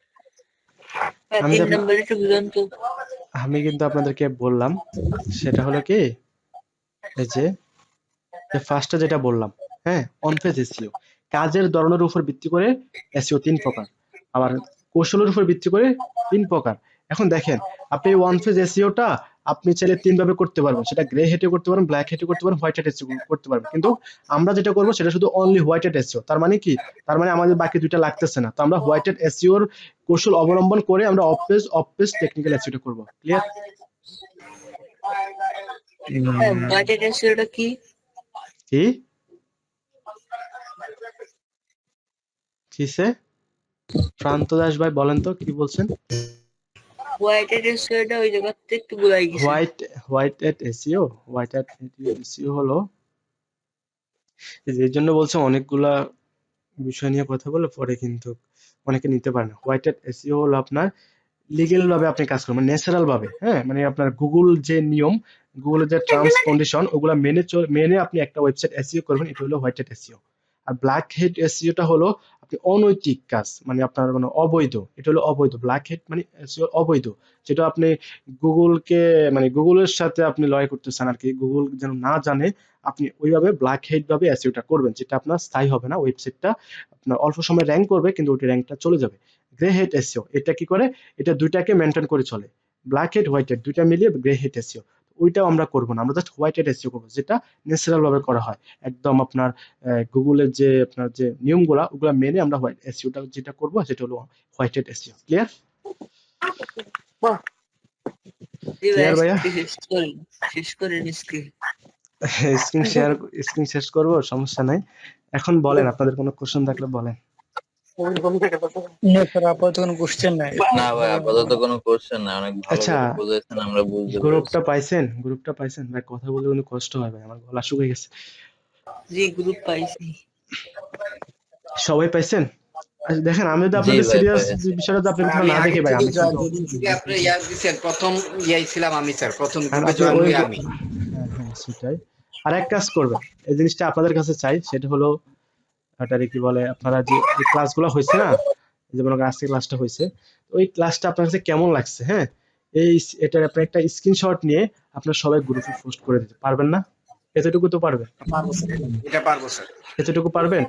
S2: আমি কিন্তু আপনাদেরকে বললাম সেটা হলো কি, এই যে ফার্স্টে যেটা বললাম, হ্যাঁ, অন পেজ এসইও কাজের ধরনের উপর ভিত্তি করে এসইও তিন প্রকার। আবার কৌশলের উপর ভিত্তি করে 3 প্রকার। এখন দেখেন আপনি ওয়ান পেজ এসইওটা আপনি চাইলে 3 ভাবে করতে পারবেন, সেটা গ্রে হেটে করতে পারেন, ব্ল্যাক হেটে করতে পারেন, হোয়াইট হেট এসইও করতে পারবেন। কিন্তু আমরা যেটা করব সেটা শুধু অনলি হোয়াইট হেট এসইও। তার মানে কি, তার মানে আমাদের বাকি দুইটা লাগতেছে না। তো আমরা হোয়াইট হেট এসইওর কৌশল অবলম্বন করে আমরা অফ পেজ টেকনিক্যাল এসইওটা করব। ক্লিয়ার?
S4: বাজেট এসিওটা কি?
S2: কি কিসে প্রান্ত দাস ভাই বলেন তো কি বলছেন?
S4: হোয়াইট এসিওটা ওই জায়গাতে একটু গুলাই গেছে।
S2: হোয়াইট হেট এসইও, হোয়াইট হেট এসইও হলো, এই জন্য বলছে অনেকগুলা বিষয় নিয়ে কথা বলে পরে কিন্তু অনেকে নিতে পারে না। হোয়াইট হেট এসইও হলো আপনার লিগ্যাল ভাবে আপনি কাজ করবেন, ন্যাচারাল ভাবে। হ্যাঁ, মানে আপনার গুগল যে নিয়ম, গুগলের যে টার্মস কন্ডিশন, ওগুলা মেনে আপনি একটা ওয়েবসাইট এসইও করবেন, এটা হলো হোয়াইট হেট এসইও। আর ব্ল্যাক হেট এসইওটা হলো আপনি অনৈতিক কাজ, মানে আপনার মানে অবৈধ, এটা হলো অবৈধ। ব্ল্যাক হেট মানে এসইও অবৈধ, যেটা আপনি গুগলকে মানে গুগলের সাথে আপনি লড়াই করতেছেন আর কি, গুগল যেন না জানে, আপনি ওইভাবে ব্ল্যাক হেট ভাবে এসইওটা করবেন, যেটা আপনার স্থায়ী হবে না। ওয়েবসাইটটা আপনার অল্প সময় র্যাঙ্ক করবে, কিন্তু ওই র্যাঙ্কটা চলে যাবে। গ্রে হেট এসইও এটা কি করে, এটা দুইটাকে মেনটেন করে চলে, ব্ল্যাক হেট হোয়াইট হেট দুইটা মিলিয়ে গ্রে হেট এসইও। ওইটাও আমরা করবো না, আমরা জাস্ট হোয়াইট হেট এসইও করবো, যেটা ন্যাচারাল ভাবে করা হয় একদম। আপনার গুগলের যে আপনার যে নিয়মগুলা ওগুলা মেনে আমরা হোয়াইট এসইওটা যেটা করবো সেটা হলো হোয়াইট হেট এসইও। ক্লিয়ার? ক্লিয়ার ভাইয়া?
S4: শেষ করে নিচ্ছি।
S2: স্ক্রিন শেষ করবো, সমস্যা নাই। এখন বলেন, আপনাদের কোনো কোশ্চেন থাকলে বলেন।
S10: না স্যার, আপাতত কোনো কোশ্চেন নাই।
S11: না ভাই, আপাতত কোনো কোশ্চেন না, অনেক ভালো
S2: আচ্ছা,
S11: করে বুঝাইছেন, আমরা বুঝতে
S2: গ্রুপটা
S11: পেরেছি।
S2: পাইছেন ভাই? কথা বলতে কিন্তু কষ্ট হয় ভাই, আমার গলা শুকিয়ে গেছে।
S4: জি, গ্রুপ পাইছি।
S2: সবাই পাইছেন? আচ্ছা দেখেন, আমি যদি
S11: জি
S2: আপনাদের
S11: ভাই,
S2: সিরিয়াস
S11: পাইছি।
S2: বিষয়টা তো আপনি
S8: আমি
S2: না
S8: আগে
S2: দেখে ভাই,
S8: থেকে
S2: আমি কিন্তু
S8: যেদিন থেকে আপনি ইয়ার দিচ্ছেন, প্রথম ছিলাম আমি স্যার, প্রথম
S2: কারণ
S8: গ্রুপে
S2: আপনি
S8: জয়েন
S2: ওই
S8: হই আমি।
S2: হ্যাঁ সেটাই। আর এক কাজ করবেন, এই জিনিসটা আপনাদের কাছে চাই, সেটা হলো এটারে কি বলে, আপনারা যে এই ক্লাসগুলো হয়েছে না, যেমন আজকে ক্লাসটা হয়েছে, ওই ক্লাসটা আপনার কাছে কেমন লাগছে? হ্যাঁ, এটার আপনি একটা স্ক্রিনশট নিয়ে আপনার সবাই গ্রুপে পোস্ট করে দিতে পারবেন না? এতটুকু তো পারবেন?
S8: পারবো স্যার, এটা পারবো স্যার।
S2: এতটুকু পারবেন?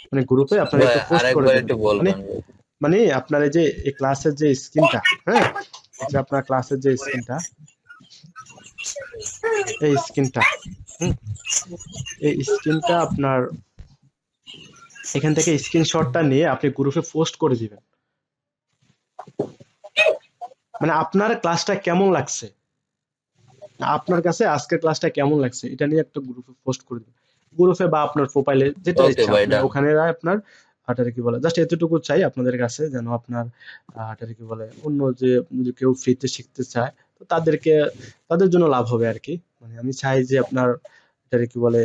S2: মানে গ্রুপে আপনারা
S11: ভাই
S2: একটু পোস্ট করে
S11: আরেকবার
S2: দেবেন।
S11: একটু
S2: মানে
S11: বলবেন।
S2: মানে আপনার এই যে এই ক্লাসের যে স্ক্রিনটা, হ্যাঁ, যে আপনার ক্লাসের যে স্ক্রিনটা, এই স্ক্রিনটা, এই স্ক্রিনটা আপনার এখান থেকে স্ক্রিনশটটা নিয়ে আপনি গ্রুপে পোস্ট করে দিবেন। মানে আপনার ক্লাসটা কেমন লাগছে, আপনার কাছে আজকের ক্লাসটা কেমন লাগছে, এটা নিয়ে একটা গ্রুপে পোস্ট করে দিবেন। গ্রুপে বা আপনার প্রোফাইলে, যেটা
S11: ওকে
S2: ইচ্ছা
S11: ভাই,
S2: আপনি
S11: ডান।
S2: ওখানে আপনার আটারে কি বলে, জাস্ট এতটুকু চাই আপনাদের কাছে, যেন আপনার আটারে কি বলে, অন্য যে যদি কেউ ফ্রিতে শিখতে চায় তো তাদের জন্য লাভ হবে আর কি। মানে আমি চাই যে আপনার আটারে কি বলে,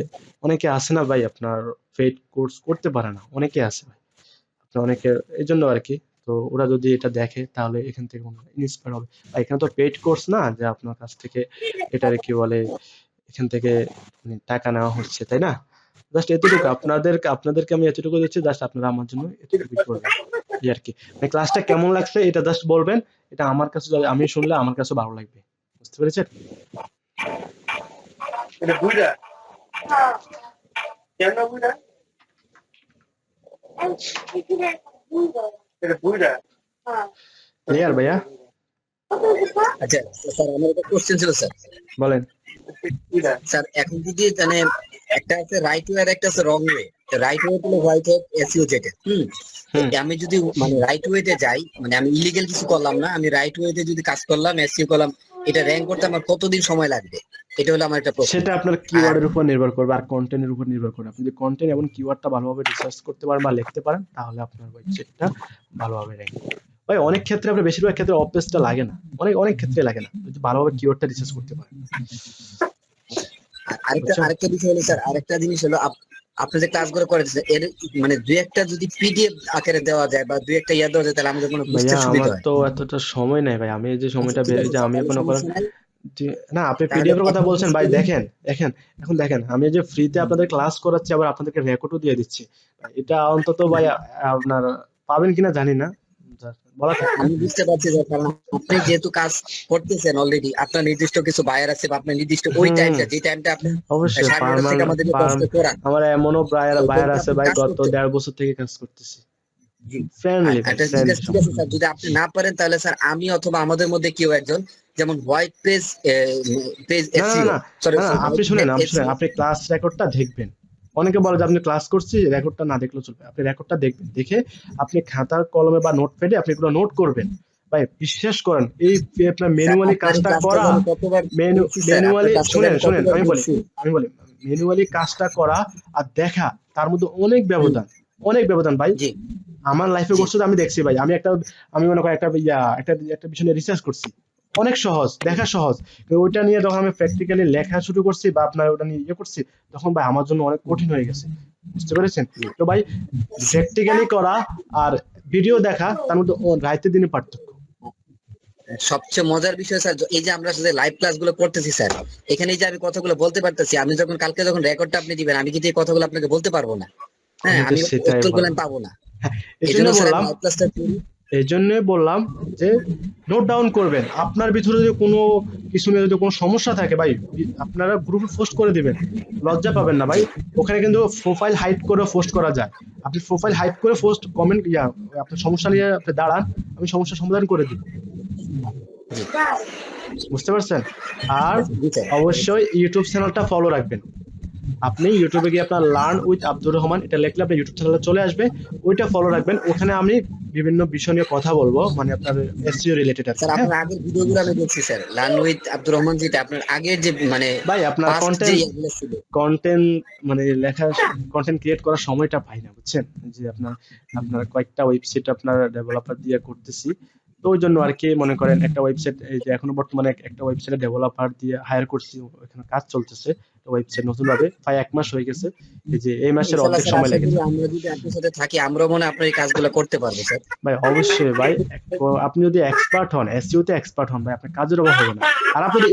S2: অনেকে আছে না ভাই, আপনার পেইড কোর্স করতে পারে না, অনেকে আছে ভাই, আপনার অনেকে, এই জন্য আর কি। তো ওরা যদি এটা দেখে তাহলে এখান থেকে ইন্সপায়ার হবে। আর এখানে তো পেইড কোর্স না যে আপনার কাছ থেকে এটারে কি বলে এখান থেকে টাকা নেওয়া হচ্ছে, তাই না? জাস্ট এতটুকু আপনাদেরকে আমি এতটুকু দিচ্ছি, জাস্ট আপনারা আমার জন্য এতটুকুই করবেন, এই আর কি। মানে ক্লাসটা কেমন লাগছে এটা জাস্ট বলবেন, এটা আমার কাছে আমি শুনলে আমার কাছে ভালো লাগবে, বুঝতে পেরেছেন?
S6: এটা বুইড়া কেন বুইড়া এটা বুইড়া
S2: ক্লিয়ার ভাইয়া?
S8: আচ্ছা স্যার, আমার একটা কোশ্চেন ছিল স্যার।
S2: বলেন।
S8: স্যার এখন যদি মানে একটা আছে রাইট ওয়ে আর একটা আছে রং ওয়ে, রাইট ওয়ে হলো হোয়াইট হেট এসইও যেটা, আমি যদি মানে রাইট ওয়েতে যাই, মানে আমি ইলিগাল কিছু করলাম না, আমি রাইট ওয়েতে যদি কাজ করলাম, এসইও করলাম, এটা র‍্যাঙ্ক করতে আমার কতদিন সময় লাগবে? এটা হলো আমার একটা প্রশ্ন।
S2: সেটা আপনার কিওয়ার্ডের উপর নির্ভর করবে আর কন্টেন্টের উপর নির্ভর করবে। আপনি যদি কন্টেন্ট এবং কিওয়ার্ডটা ভালোভাবে রিসার্চ করতে পারেন বা লিখতে পারেন, তাহলে আপনার ওয়েবসাইটটা ভালোভাবে র্যাঙ্ক করবে। ভাই অনেক ক্ষেত্রে, আপনার বেশিরভাগ ক্ষেত্রে অফ পেজটা লাগে না, অনেক ক্ষেত্রে লাগে না, যদি ভালোভাবে কিওয়ার্ডটা রিসার্চ করতে পারেন।
S8: আরেকটা বিষয় হলো স্যার, আরেকটা জিনিস হলো আপনি যে ক্লাসগুলো করেছেন এর মানে দুই একটা যদি পিডিএফ আকারে দেওয়া যায় বা দুই একটা ইয়া দেওয়া যায়, তাহলে আমাদের কোনো বুঝতে
S2: ভাইয়া
S8: সুবিধা
S2: আমার
S8: হয়।
S2: তো এতটা সময় নাই ভাই, আমি এই যে সময়টা
S8: ঠিক
S2: বের
S8: আছে
S2: যে
S8: স্যার,
S2: আমি
S8: তাহলে
S2: মনে করেন
S8: সমস্যা নাই।
S2: না, আপনি
S8: তাহলে
S2: পিডিএফ এর কথা
S8: এখন
S2: বলছেন ভাই,
S8: যদি
S2: এখন দেখেন আমি যে ফ্রিতে আপনাদের ক্লাস করাচ্ছি, আবার আপনাদেরকে রেকর্ডও দিয়ে দিচ্ছি, এটা অন্তত ভাই আপনার পাবেন কিনা জানি না, বলা থাকে না?
S8: আমি বুঝতে পারছি যে কারণ আপনি যেহেতু কাজ করতেছেন অলরেডি, আপনার নির্দিষ্ট কিছু বায়ার আছে বা আপনার নির্দিষ্ট ওই
S2: হুম,
S8: টাইমটা যে টাইমটা আপনি
S2: অবশ্যই
S8: 9:30 থেকে আমাদের কষ্ট করান,
S2: আমার এমনও
S8: ওই
S2: বায়ার
S8: টাইমটা
S2: আছে
S8: আপনি
S2: ভাই
S8: কাজ
S2: গত
S8: করতেন।
S2: 1.5 বছর থেকে কাজ করতেছি।
S8: জি।
S2: ফ্রেন্ডলি ভাই,
S8: আচ্ছা ঠিক
S2: ফ্রেন্ডলি
S8: আছে ঠিক আছে স্যার, যদি আপনি না পারেন তাহলে স্যার আমি অথবা আমাদের মধ্যে কেউ একজন, যেমন হোয়াইট পেজ পেজ
S2: না না
S8: এসইও,
S2: না
S8: সরি
S2: না না, আপনি শুনেন আপনি ক্লাস রেকর্ডটা দেখবেন। অনেকে বলে যে আপনি ক্লাস করছি রেকর্ডটা না দেখলেও চলবে, আপনি রেকর্ডটা দেখবেন, দেখে আপনি খাতা কলমে বা নোটপ্যাডে আপনি এগুলো নোট করবেন। ভাই বিশ্বাস করেন এই আপনার ম্যানুয়ালি কাজটা করা, ম্যানুয়ালি শুনেন আমি বলি ম্যানুয়ালি কাজটা করা আর দেখা, তার মধ্যে অনেক ব্যবধান ভাই।
S8: জি
S2: আমার লাইফে
S8: জি
S2: করছে আমি দেখছি ভাই, আমি মনে করি একটা বিষয় নিয়ে রিসার্চ করছি, অনেক সহজ, দেখা সহজ, কিন্তু ওইটা নিয়ে যখন আমি প্র্যাকটিক্যালি লেখা শুরু করছি বা আপনার ওটা নিয়ে করছি, তখন ভাই আমার জন্য অনেক কঠিন হয়ে গেছে, বুঝতে পেরেছেন? তো ভাই প্র্যাকটিক্যালি করা আর ভিডিও দেখা, তার মধ্যে রাইতে দিনে পার্থক্য।
S8: সবচেয়ে মজার বিষয় স্যার, এই যে আমরা যে লাইভ ক্লাস গুলো করতেছি স্যার, এখানে এই যে আমি কথাগুলো বলতে পারতেছি, আমি যখন কালকে যখন রেকর্ডটা আপনি দিবেন, আমি কিন্তু এই কথাগুলো আপনাকে বলতে পারবো না। হ্যাঁ, আমি
S2: সেটাই
S8: উত্তরগুলো
S2: বললাম,
S8: আমি পাবো না।
S2: এই
S8: এই
S2: জন্য
S8: জন্য স্যার
S2: বললাম,
S8: লাইভ ক্লাসটা করি।
S2: এই জন্যই বললাম যে নোট ডাউন করবেন। আপনার ভিতরে যদি কোনো কিছু নিয়ে যদি কোনো সমস্যা থাকে ভাই, আপনারা গ্রুপে পোস্ট করে দিবেন, লজ্জা পাবেন না ভাই। ওখানে কিন্তু প্রোফাইল হাইড করে পোস্ট করা যায়, আপনি প্রোফাইল হাইড করে পোস্ট কমেন্ট আপনার সমস্যা নিয়ে আপনি দাঁড়ান, আমি সমস্যার সমাধান করে দিব, বুঝতে পারছেন? আর অবশ্যই ইউটিউব চ্যানেলটা ফলো রাখবেন। আপনি ইউটিউবে গিয়ে আপনার লার্ন উইথ আব্দুর রহমান এটা লিখলে আপনার ইউটিউব চ্যানেলে চলে আসবে, ওইটা ফলো রাখবেন। ওখানে আমি বিভিন্ন বিষয় নিয়ে কথা বলবো, মানে আপনার এসইও রিলেটেড আছে।
S8: স্যার আপনার আগের ভিডিওগুলো আমি দেখছি sir, learn with Abdur Rahman, যেটা আপনার আগের যে মানে
S2: ভাই আপনার কন্টেন্ট মানে লেখা কন্টেন্ট ক্রিয়েট করার সময়টা পাই না, বুঝছেন? যে আপনার কয়েকটা ওয়েবসাইট আপনার ডেভেলপার দিয়ে করতেছি, তো ওই জন্য আর কি মনে করেন একটা ওয়েবসাইট, এই যে এখনো বর্তমানে একটা ওয়েবসাইটে ডেভেলপার দিয়ে হায়ার করছি, ওখানে কাজ চলতেছে, ওয়েবসাইট নতুন ভাবে প্রায় 1 মাস হয়ে গেছে, এই যে এই মাসের অর্ধেক সময় লেগেছে।
S8: আমরা যদি আপনার সাথে থাকি, আমরা মনে হয় আপনার এই কাজগুলো করতে পারবো স্যার।
S2: ভাই অবশ্যই ভাই, আপনি যদি এক্সপার্ট হন, এসইও তে এক্সপার্ট হন ভাই, আপনার কাজের অভাব হবে না। আর আপনার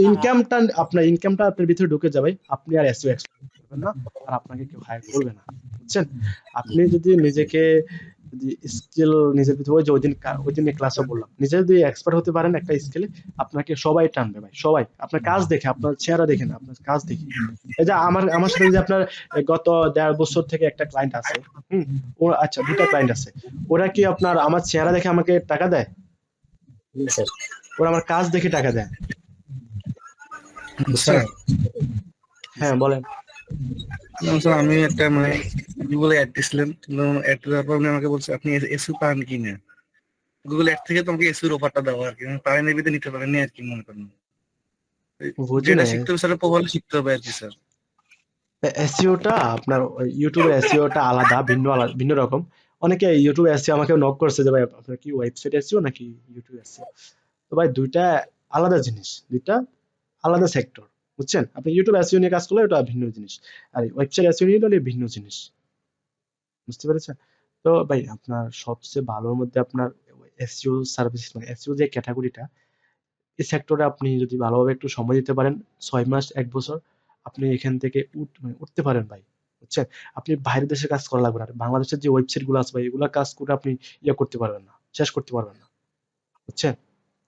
S2: ইনকামটা আপনার ভিতরে ঢুকে যাবে, আপনি আর এসইও এক্সপার্ট করবেন না, আর আপনাকে কেউ হায়ার করবে না, বুঝছেন? আপনি যদি নিজেকে স্কিল নিজের ভিতরে, ওই যে ওই দিন ক্লাসে বললাম, নিজে যদি এক্সপার্ট হতে পারেন একটা স্কিলে, আপনাকে সবাই টানবে ভাই, সবাই আপনার কাজ দেখে, আপনার চেহারা দেখে না, আপনার কাজ দেখে। এই যে আমার সাথে যে আপনার গত 1.5 বছর থেকে একটা ক্লায়েন্ট আছে, ও আচ্ছা 2টা ক্লায়েন্ট আছে, ওরা কি আপনার আমার চেহারা দেখে আমাকে টাকা দেয়? ওরা আমার কাজ দেখে টাকা দেয়। হ্যাঁ বলেন।
S3: স্যার আমি একটা মানে গুগলে অ্যাড দিছিলাম, অ্যাড দেওয়ার পর উনি আমাকে বলছে আপনি এসইও পান কি না, গুগল অ্যাড থেকে তোমাকে এসইওর অফারটা দেওয়া আর কি, পারেন নিবিতে নিতে পারেন আর কি, মনে করেন যেটা শিখতে হবে স্যার প্রোফাইল শিখতে হবে আর কি স্যার।
S2: এসইওটা আপনার ইউটিউবে এসইওটা আলাদা, ভিন্ন রকম। অনেকে ইউটিউবে এসইও আমাকে নক করছে যে ভাই আপনার কি ওয়েবসাইট এসইও নাকি ইউটিউব এসইও? তো ভাই দুইটা আলাদা জিনিস, দুইটা আলাদা সেক্টর, বুঝছেন? আপনি ইউটিউব এসইও নিয়ে কাজ করলে ওটা ভিন্ন জিনিস, আর ওয়েবসাইট এসইও নিয়ে হলে ভিন্ন জিনিস, বুঝতে পেরেছেন? তো ভাই আপনার সবচেয়ে ভালোর মধ্যে আপনার এসইও সার্ভিস, মানে এসইও যে ক্যাটাগরিটা, এই সেক্টরে আপনি যদি ভালোভাবে একটু সময় দিতে পারেন, 6 মাস 1 বছর, আপনি এখান থেকে উঠতে পারেন ভাই, বুঝছেন? আপনি বাইরের দেশে কাজ করা লাগবে না, বাংলাদেশের যে ওয়েবসাইট গুলো আছে ভাই, এগুলা কাজ করে আপনি করতে পারবেন না, শেষ করতে পারবেন না, বুঝছেন?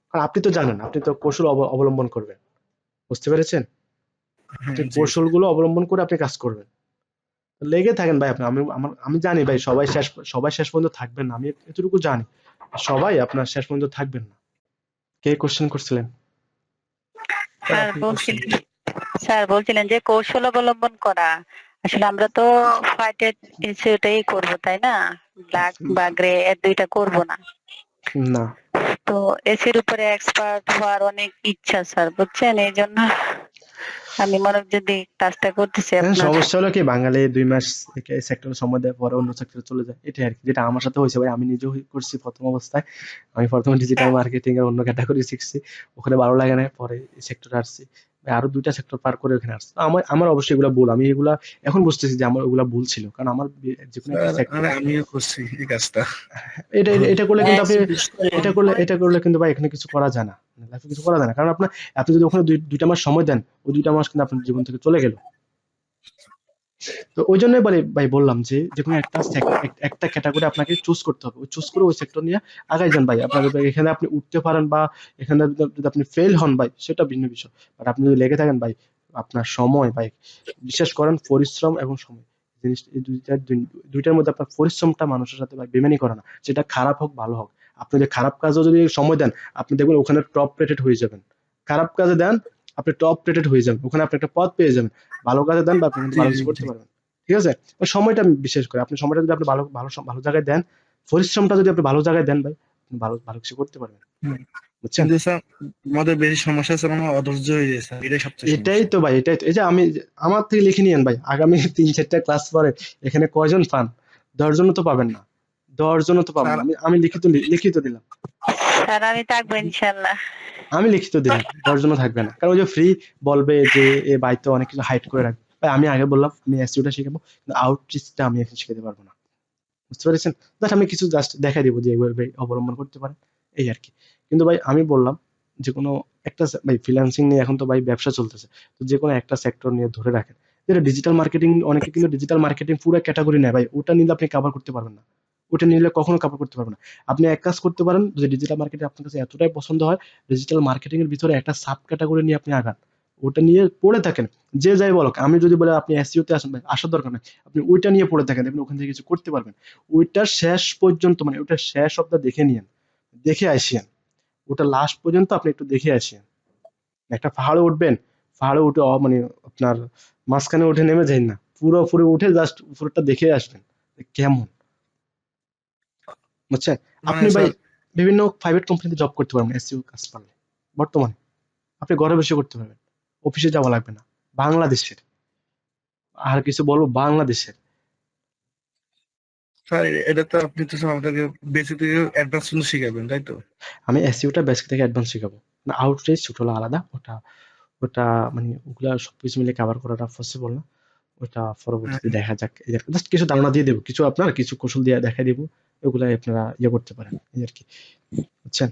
S2: কারণ আপনি তো জানেন, আপনি তো কৌশল অবলম্বন করবেন, বুঝতে পেরেছেন? আপনি কৌশলগুলো অবলম্বন করে আপনি কাজ করবেন, লেগে থাকেন ভাই। আমি জানি ভাই সবাই শেষ পর্যন্ত থাকবেন না, আমি এতটুকু জানি, সবাই আপনার শেষ পর্যন্ত থাকবেন না। কে কোশ্চেন করছিলেন?
S4: স্যার বলছিলেন যে কৌশল অবলম্বন করা, আসলে আমরা তো হোয়াইটেড এসইওটাই করব তাই না, ব্ল্যাক বা গ্রে এর দুইটা করব না।
S2: না,
S4: তো এসির উপরে এক্সপার্ট হওয়ার অনেক ইচ্ছা স্যার, বুঝছেন? এই জন্য আমি মনোযোগ দিয়ে কাজটা করতেছি।
S2: সমস্যা হলো কি, বাঙালি 2 মাস থেকে সেক্টরে সময় দেওয়ার পরে অন্য সেক্টরে চলে যায়, এটাই আর কি, যেটা আমার সাথে হয়েছে ভাই। আমি নিজেও করছি প্রথম অবস্থায়, আমি প্রথমে ডিজিটাল মার্কেটিং এর অন্য ক্যাটাগরি শিখছি, ওখানে ভালো লাগে না, পরে এই সেক্টরে আসছি ভাই, আরো 2টা সেক্টর পার করে ওখানে আসছি। আমার অবশ্যই এগুলা ভুল, আমি এগুলা এখন বুঝতেছি যে আমার ওগুলা ভুল ছিল, কারণ আমার যেকোনো একটা সেক্টর,
S3: আমিও করছি এই কাজটা।
S2: এটা করলে কিন্তু আপনি এটা করলে কিন্তু ভাই এখানে কিছু করা যায় না, লাইফে কিছু করা যায় না, কারণ আপনি যদি ওখানে 2টা মাস সময় দেন, ওই 2টা মাস কিন্তু আপনার জীবন থেকে চলে গেল। তো ওই জন্যই বলে ভাই বললাম যে যে কোনো একটা ক্যাটাগরি আপনাকে চুজ করতে হবে, ওই চুজ করে ওই সেক্টর নিয়ে আগাই যান ভাই। আপনার যদি এখানে আপনি উঠতে পারেন বা এখানে যদি আপনি ফেল হন ভাই সেটা ভিন্ন বিষয়, বাট আপনি যদি লেগে থাকেন ভাই আপনার সময় ভাই, বিশেষ করেন পরিশ্রম এবং সময় জিনিস এই দুইটার মধ্যে আপনার পরিশ্রমটা মানুষের সাথে ভাই বেমানি করে না, সেটা খারাপ হোক ভালো হোক। আপনি যদি খারাপ কাজও যদি সময় দেন আপনি দেখবেন ওখানে টপ রেটেড হয়ে যাবেন, খারাপ কাজে দেন আপনি টপ রেটেড হয়ে যাবেন, ওখানে আপনি একটা পদ পেয়ে যাবেন। ভালো কাজে দেন বা আপনি কিন্তু
S3: জি
S2: ভালো
S3: জি
S2: কিছু করতে
S3: জি।
S2: পারবেন। ঠিক আছে, ওই সময়টা আমি বিশেষ করে আপনি সময়টা যদি আপনি ভালো ভালো ভালো জায়গায় দেন, পরিশ্রমটা যদি আপনি ভালো জায়গায় দেন ভাই আপনি ভালো ভালো কিছু করতে পারবেন,
S3: হুম।
S2: বুঝছেন?
S3: কিন্তু স্যার আমাদের বেশি সমস্যা হচ্ছে আমার অধৈর্য হয়ে যায় স্যার, এটাই সবচেয়ে
S2: এটাই
S3: সমস্যা।
S2: তো ভাই, এটাই তো। এই যে আমি আমার থেকে লিখে নিয়েন ভাই, আগামী 3-4টা ক্লাস পরে এখানে কয়জন পান? 10 জনও তো পাবেন না, 10 জনও তো পাবেন
S3: স্যার
S2: না। আমি লিখিত দিলাম,
S4: স্যার আমি থাকবো ইনশাল্লাহ।
S2: আমি লিখিত দিলাম 10 জনও থাকবে না, কারণ ওই যে ফ্রি বলবে যে এ ভাই তো অনেক কিছু হাইড করে রাখবে। ভাই আমি আগে বললাম আমি এসইওটা শিখাবো, কিন্তু আউটরিচটা আমি এখন শিখাতে পারবো না, বুঝতে পেরেছেন? জাস্ট আমি কিছু জাস্ট দেখাই দিব যে এইভাবে অবলম্বন করতে পারেন, এই আর কি। কিন্তু ভাই আমি বললাম যে কোনো একটা ভাই ফ্রিল্যান্সিং নিয়ে এখন তো ভাই ব্যবসা চলতেছে, তো যে কোনো একটা সেক্টর নিয়ে ধরে রাখেন। যেটা ডিজিটাল মার্কেটিং, অনেকে কিন্তু ডিজিটাল মার্কেটিং পুরো ক্যাটাগরি নেয় ভাই, ওটা নিলে আপনি কভার করতে পারবেন না, ওটা নিলে কখনো কভার করতে পারবেন না। আপনি এক কাজ করতে পারেন, যদি ডিজিটাল মার্কেটিং আপনার কাছে এতটাই পছন্দ হয়, ডিজিটাল মার্কেটিং এর ভিতরে একটা সাব ক্যাটাগরি নিয়ে আপনি আগান, ওটা নিয়ে পড়ে থাকেন। যে যাই বলুক, আমি যদি বলে আপনি এসইও তে আসেন ভাই, আসার দরকার নেই, আপনি ওইটা নিয়ে পড়ে থাকেন, দেখবেন ওখান থেকে কিছু করতে পারবেন। ওইটার শেষ পর্যন্ত মানে ওইটার শেষ অবধি দেখে নিয়েন, দেখে আসিয়েন, ওটা লাস্ট পর্যন্ত আপনি একটু দেখে আসিয়েন। একটা পাহাড়ে উঠবেন, পাহাড়ে উঠে মানে আপনার মাঝখানে উঠে নেমে যাই না, পুরোপুরি উঠে জাস্ট উপরটা দেখে আসবেন যে কেমন, বুঝছেন?
S3: মানে
S2: আপনি ভাই
S3: স্যার
S2: বিভিন্ন প্রাইভেট কোম্পানিতে জব করতে পারবেন এসইও কাজ পারলে, বর্তমানে আপনি ঘরে বসে করতে পারবেন, অফিসে যাওয়া লাগবে না, বাংলাদেশের। আর কিছু বলবো, বাংলাদেশের।
S3: স্যার এটা তো আপনি তো স্যার আমাদেরকে বেসিক থেকে অ্যাডভান্স পর্যন্ত শিখাবেন তাই তো?
S2: আমি এসইওটা বেসিক থেকে অ্যাডভান্স শেখাবো না, আউটরিচ ছোট হলো আলাদা, ওটা ওটা মানে ওগুলা সবকিছু মিলে কভার করাটা পসিবল না, ওটা পরবর্তীতে
S3: হ্যাঁ
S2: দেখা যাক। জাস্ট কিছু ধারণা দিয়ে দেবো, কিছু আপনার কিছু কৌশল দিয়ে দেখাই দেবো, ওগুলাই আপনারা ইয়ে করতে পারেন, এই আর কি, বুঝছেন?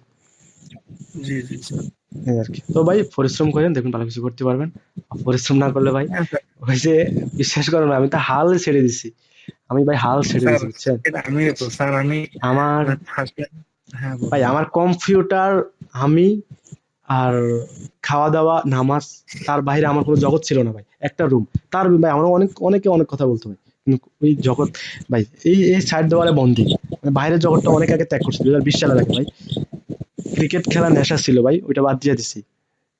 S3: জি জি স্যার।
S2: এই আর কি। তো ভাই পরিশ্রম করেন, দেখুন ভালো কিছু করতে পারবেন। আর পরিশ্রম না করলে ভাই
S3: হ্যাঁ স্যার।
S2: ওই যে বিশ্বাস করেন আমি তো হাল ছেড়ে দিছি, আমি ভাই হাল ছেড়ে
S3: স্যার
S2: দিছি, বুঝছেন?
S3: এটা আমি তো স্যার আমি
S2: আমার
S3: ফার্স্ট হ্যাঁ
S2: ভাই
S3: বলুন।
S2: আমার কম্পিউটার, আমি আর খাওয়া দাওয়া নামাজ, তার বাইরে আমার কোনো জগৎ ছিল না ভাই, একটা রুম, তার ভাই আমরা অনেকে অনেক কথা বলতো ভাই, কিন্তু ওই জগৎ ভাই এই সাইড দেওয়ালে বন্দি, মানে বাইরের জগৎটা অনেক আগে ত্যাগ করছি 2020 সালের আগে ভাই। ক্রিকেট খেলা নেশা ছিল ভাই, ওইটা বাদ দিয়ে দিছি,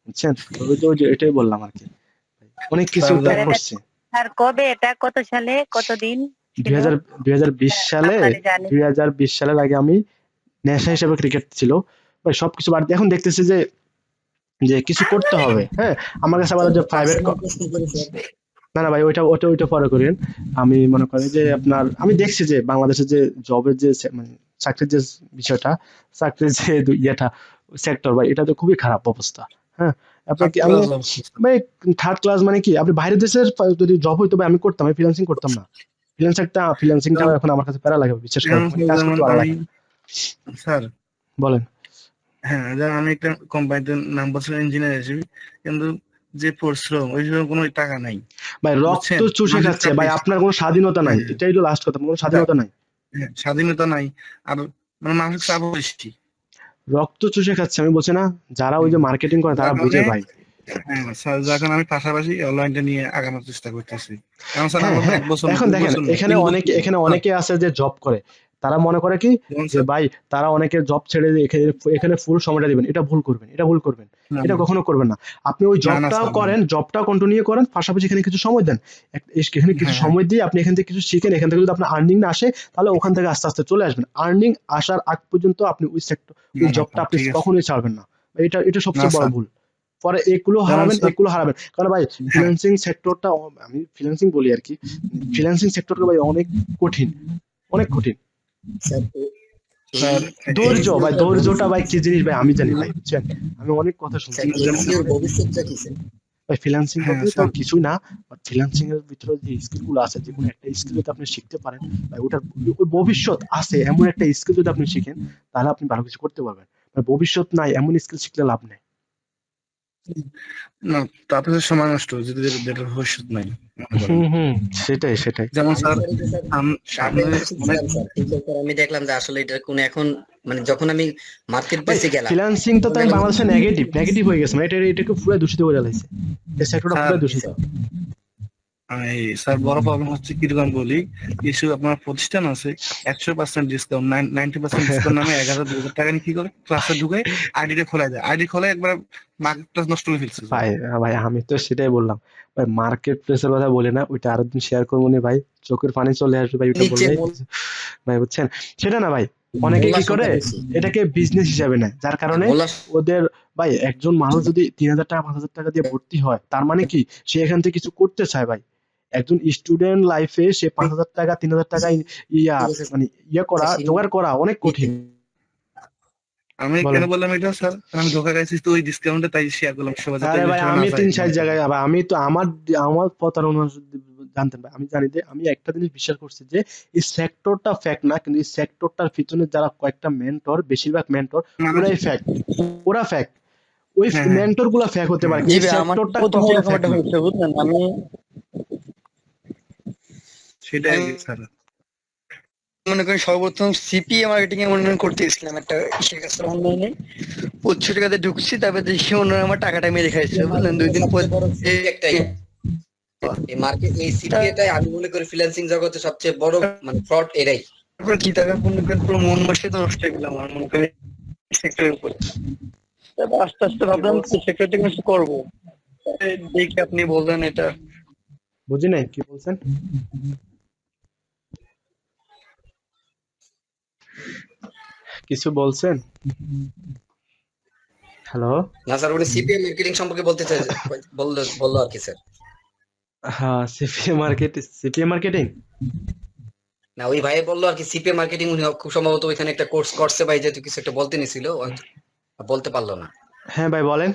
S2: বুঝছেন? তো ওই যে এটাই বললাম আর কি, অনেক কিছু
S3: স্যার
S2: ত্যাগ
S4: স্যার এটা
S2: করছি।
S4: স্যার কবে, এটা কত সালে, কত দিন ছিল?
S2: 2020 সালে,
S4: আপনারই জানি।
S2: 2020 সালের আগে আমি নেশা হিসেবে ক্রিকেট ছিল ভাই, সবকিছু বাদ দিয়ে এখন দেখতেছি যে যে কিছু করতে হবে। হ্যাঁ, আমার কাছে আবার যে প্রাইভেট,
S8: পার্সোনাল প্রশ্ন করে স্যার।
S2: না না ভাই ওইটা পরে করেন। আমি মনে করি যে আপনার আমি দেখছি যে বাংলাদেশের যে জবের যে মানে চাকরির যে বিষয়টা, চাকরির যে ইয়েটা সেক্টর ভাই, এটা তো খুবই খারাপ অবস্থা। হ্যাঁ, আপনার
S3: থার্ড
S2: কি আমি
S3: ক্লাস অবস্থা।
S2: ভাই থার্ড ক্লাস মানে কি, আপনি বাইরের দেশের যদি জব হইতো ভাই আমি করতাম, আমি ফ্রিল্যান্সিং করতাম না। ফ্রিল্যান্সিংটা এখন আমার কাছে প্যারা লাগে, বিশেষ করে মানে কাজ
S3: যেমন
S2: করতে ভালো
S3: আমি
S2: লাগে না।
S3: স্যার
S2: বলেন।
S3: হ্যাঁ যেমন আমি একটা কোম্পানিতে নাম বলছিলাম ইঞ্জিনিয়ার হিসেবে, কিন্তু যে পরিশ্রম ওই সময় কোনো টাকা নাই,
S2: ভাই রক্ত
S3: বুঝছেন?
S2: চুষে
S3: মানসিক
S2: খাচ্ছে
S3: চাপ
S2: ভাই,
S3: বেশি।
S2: আপনার কোনো স্বাধীনতা নাই,
S3: হ্যাঁ
S2: এটাই হলো লাস্ট কথা, কোনো স্বাধীনতা নাই।
S3: হ্যাঁ, স্বাধীনতা নাই, আর মানে মানসিক চাপও বেশি।
S2: রক্ত চুষে খাচ্ছে, আমি বলছি না, যারা ওই যে মার্কেটিং করে তারা
S3: যার
S2: বুঝে
S3: কারণে
S2: ভাই।
S3: হ্যাঁ স্যার যার কারণে আমি পাশাপাশি অনলাইনটা নিয়ে আগানোর চেষ্টা করতেছি। এখন স্যার
S2: হ্যাঁ
S3: আমার
S2: হ্যাঁ,
S3: 1 বছর না
S2: এখন
S3: 2
S2: দেখেন
S3: বছর না
S2: এখানে
S3: 3
S2: অনেকে,
S3: বছর
S2: এখানে
S3: স্যার।
S2: অনেকে আছে যে জব করে, তারা মনে করে কি
S3: যেমন
S2: যে
S3: স্যার
S2: ভাই তারা অনেকে জব ছেড়ে দিয়ে এখানে ফুল সময়টা দিবেন, এটা ভুল করবেন, এটা ভুল করবেন,
S3: না
S2: এটা কখনো করবেন না। আপনি ওই
S3: না না
S2: জবটাও
S3: স্যার না।
S2: করেন, জবটাও কন্টিনিউ করেন, পাশাপাশি এখানে কিছু সময় দেন, এখানে কিছু
S3: হ্যাঁ
S2: সময় দিয়ে আপনি এখান থেকে কিছু শিখেন, এখান থেকে যদি আপনার আর্নিং না আসে তাহলে ওখান থেকে আস্তে আস্তে চলে আসবেন। আর্নিং আসার আগ পর্যন্ত আপনি ওই সেক্টর, ওই
S3: না না
S2: জবটা
S3: স্যার
S2: আপনি
S3: ঠিক আছে।
S2: কখনোই ছাড়বেন না, এটা
S3: না
S2: সবচেয়ে বড়
S3: স্যার
S2: ভুল। পরে এগুলো
S3: যেমন
S2: হারাবেন,
S3: স্যার
S2: এগুলো হারাবেন, কারণ ভাই
S3: হ্যাঁ
S2: ফ্রিল্যান্সিং সেক্টরটা, আমি ফ্রিল্যান্সিং বলি আর কি, ফ্রিল্যান্সিং সেক্টরটা ভাই অনেক কঠিন, অনেক কঠিন।
S8: স্যার
S3: স্যার
S2: ধৈর্য ভাই,
S8: এসইওর
S2: ধৈর্যটা ভাই
S8: ভবিষ্যৎটা
S2: কি
S8: কি?
S2: জিনিস ভাই আমি জানি ভাই, বুঝছেন? আমি অনেক কথা শুনছি
S8: স্যার
S2: কিন্তু
S3: যেমন
S8: এসইওর ভবিষ্যৎটা কি স্যার?
S2: ভাই ফ্রিল্যান্সিং
S3: হ্যাঁ
S2: বলতে তো
S3: স্যার
S2: কিছুই না, বাট ফ্রিল্যান্সিং এর ভিতরে যে স্কিল গুলো আছে, যে কোনো একটা স্কিল যদি আপনি শিখতে পারেন ভাই, ওটার ওই ভবিষ্যৎ আছে, এমন একটা স্কিল যদি আপনি শিখেন তাহলে আপনি ভালো কিছু করতে পারবেন। ভাই ভবিষ্যৎ নাই এমন স্কিল শিখলে লাভ নেই,
S3: না, তাতে তো সময় নষ্ট যদি যেটা ভবিষ্যৎ নাই মনে করেন।
S2: সেটাই সেটাই।
S3: যেমন স্যার সামনে
S8: আমি দেখলাম যে আসলে এটা কোন এখন মানে যখন আমি মার্কেট
S2: ভাই
S8: প্লেসে গেলাম
S2: ফ্রিল্যান্সিং তো তাই বাংলাদেশে নেগেটিভ হয়ে গেছে, মানে এটাকে পুরো দূষিত করে ফেলাইছে, এই সেক্টরটা পুরো দূষিত।
S3: স্যার বড় প্রবলেম হচ্ছে কিরকম বলি, কিছু আপনার প্রতিষ্ঠান আছে 100% ডিসকাউন্ট 90% ডিসকাউন্ট নামে 1000-2000 টাকা নিয়ে কি করে ক্লাসে ঢুকে আইডিটা খোলা যায়, আইডি খোলা একবার মার্কেট প্লেস নষ্ট করে ফেলছে।
S2: ভাই ভাই আমি তো সেটাই বললাম ভাই, মার্কেট প্লেসের কথা বলে না, ওইটা আরেকদিন শেয়ার করবো নি ভাই, চোখের পানি চলে আসবে ভাই ওটা বললে ভাই, বুঝছেন? সেটা না ভাই, অনেকে কি করে এটাকে বিজনেস হিসাবে নেয়, যার কারণে ওদের ভাই একজন মানুষ যদি 3000 টাকা 5000 টাকা দিয়ে ভর্তি হয়, তার মানে কি সে এখান থেকে কিছু করতে চায় ভাই। একজন স্টুডেন্ট লাইফে সে 5000 টাকা 3000 টাকা মানে করা জোগাড় করা অনেক কঠিন।
S3: আমি কেন বললাম এটা স্যার, আমি ধোকা খাইছি তো ওই ডিসকাউন্টে, তাই শেয়ার করলাম সবাই।
S2: আরে ভাই আমি 3-4 জায়গায় আবার আমি তো আমার প্রতারণা জানতেন ভাই, আমি জানি যে আমি একটা জিনিস বিশ্বাস করছি যে এই সেক্টরটা ফ্যাক্ট না, কিন্তু এই সেক্টরটার পিছনে যারা কয়েকটা মেন্টর, বেশিরভাগ মেন্টর ওরাই ফ্যাক্ট, ওরা ফ্যাক্ট, ওই মেন্টর গুলা ফ্যাক্ট হতে পারে, এই সেক্টরটা কখনো ফ্যাক্ট না।
S10: বুঝলেন, আমি
S3: সেটাই স্যার
S10: মনে করি সর্বপ্রথম সিপিএ মার্কেটিং এ মনে করতে গেছিলাম একটা ইসের কাছে অনলাইনে, 25 টাকাতে ঢুকছি, তারপরে দেখি ওনারা আমার টাকাটা মেরে খাইছে, বুঝলেন? 2 দিন পর
S8: এই মার্কেট এই সিপিএটাই আমি মনে করি ফ্রিল্যান্সিং জগতে সবচেয়ে বড় মানে ফ্রড এরাই।
S10: তারপরে কি টাকা মনে করেন পুরো মন মাসে তো নষ্ট হয়ে গেলাম আমার মনে করি সেক্টরের উপর। তারপর আস্তে আস্তে ভাবলাম সেক্টর থেকে কিছু করবো, দেখি আপনি বললেন এটা।
S2: বুঝি নাই কি বলছেন? কিছু বলছেন? হ্যালো?
S8: না স্যার, উনি সিপিএ মার্কেটিং সম্পর্কে বলতে চাই, বললো আর কি স্যার।
S2: হ্যাঁ সিপিএ মার্কেটিং
S8: না ওই ভাই বললো আর কি সিপিএ মার্কেটিং, উনি খুব সম্ভবত ওইখানে একটা কোর্স করছে ভাই, যেহেতু কিছু একটা বলতে নিছিল বলতে পারলো না।
S2: হ্যাঁ ভাই বলেন।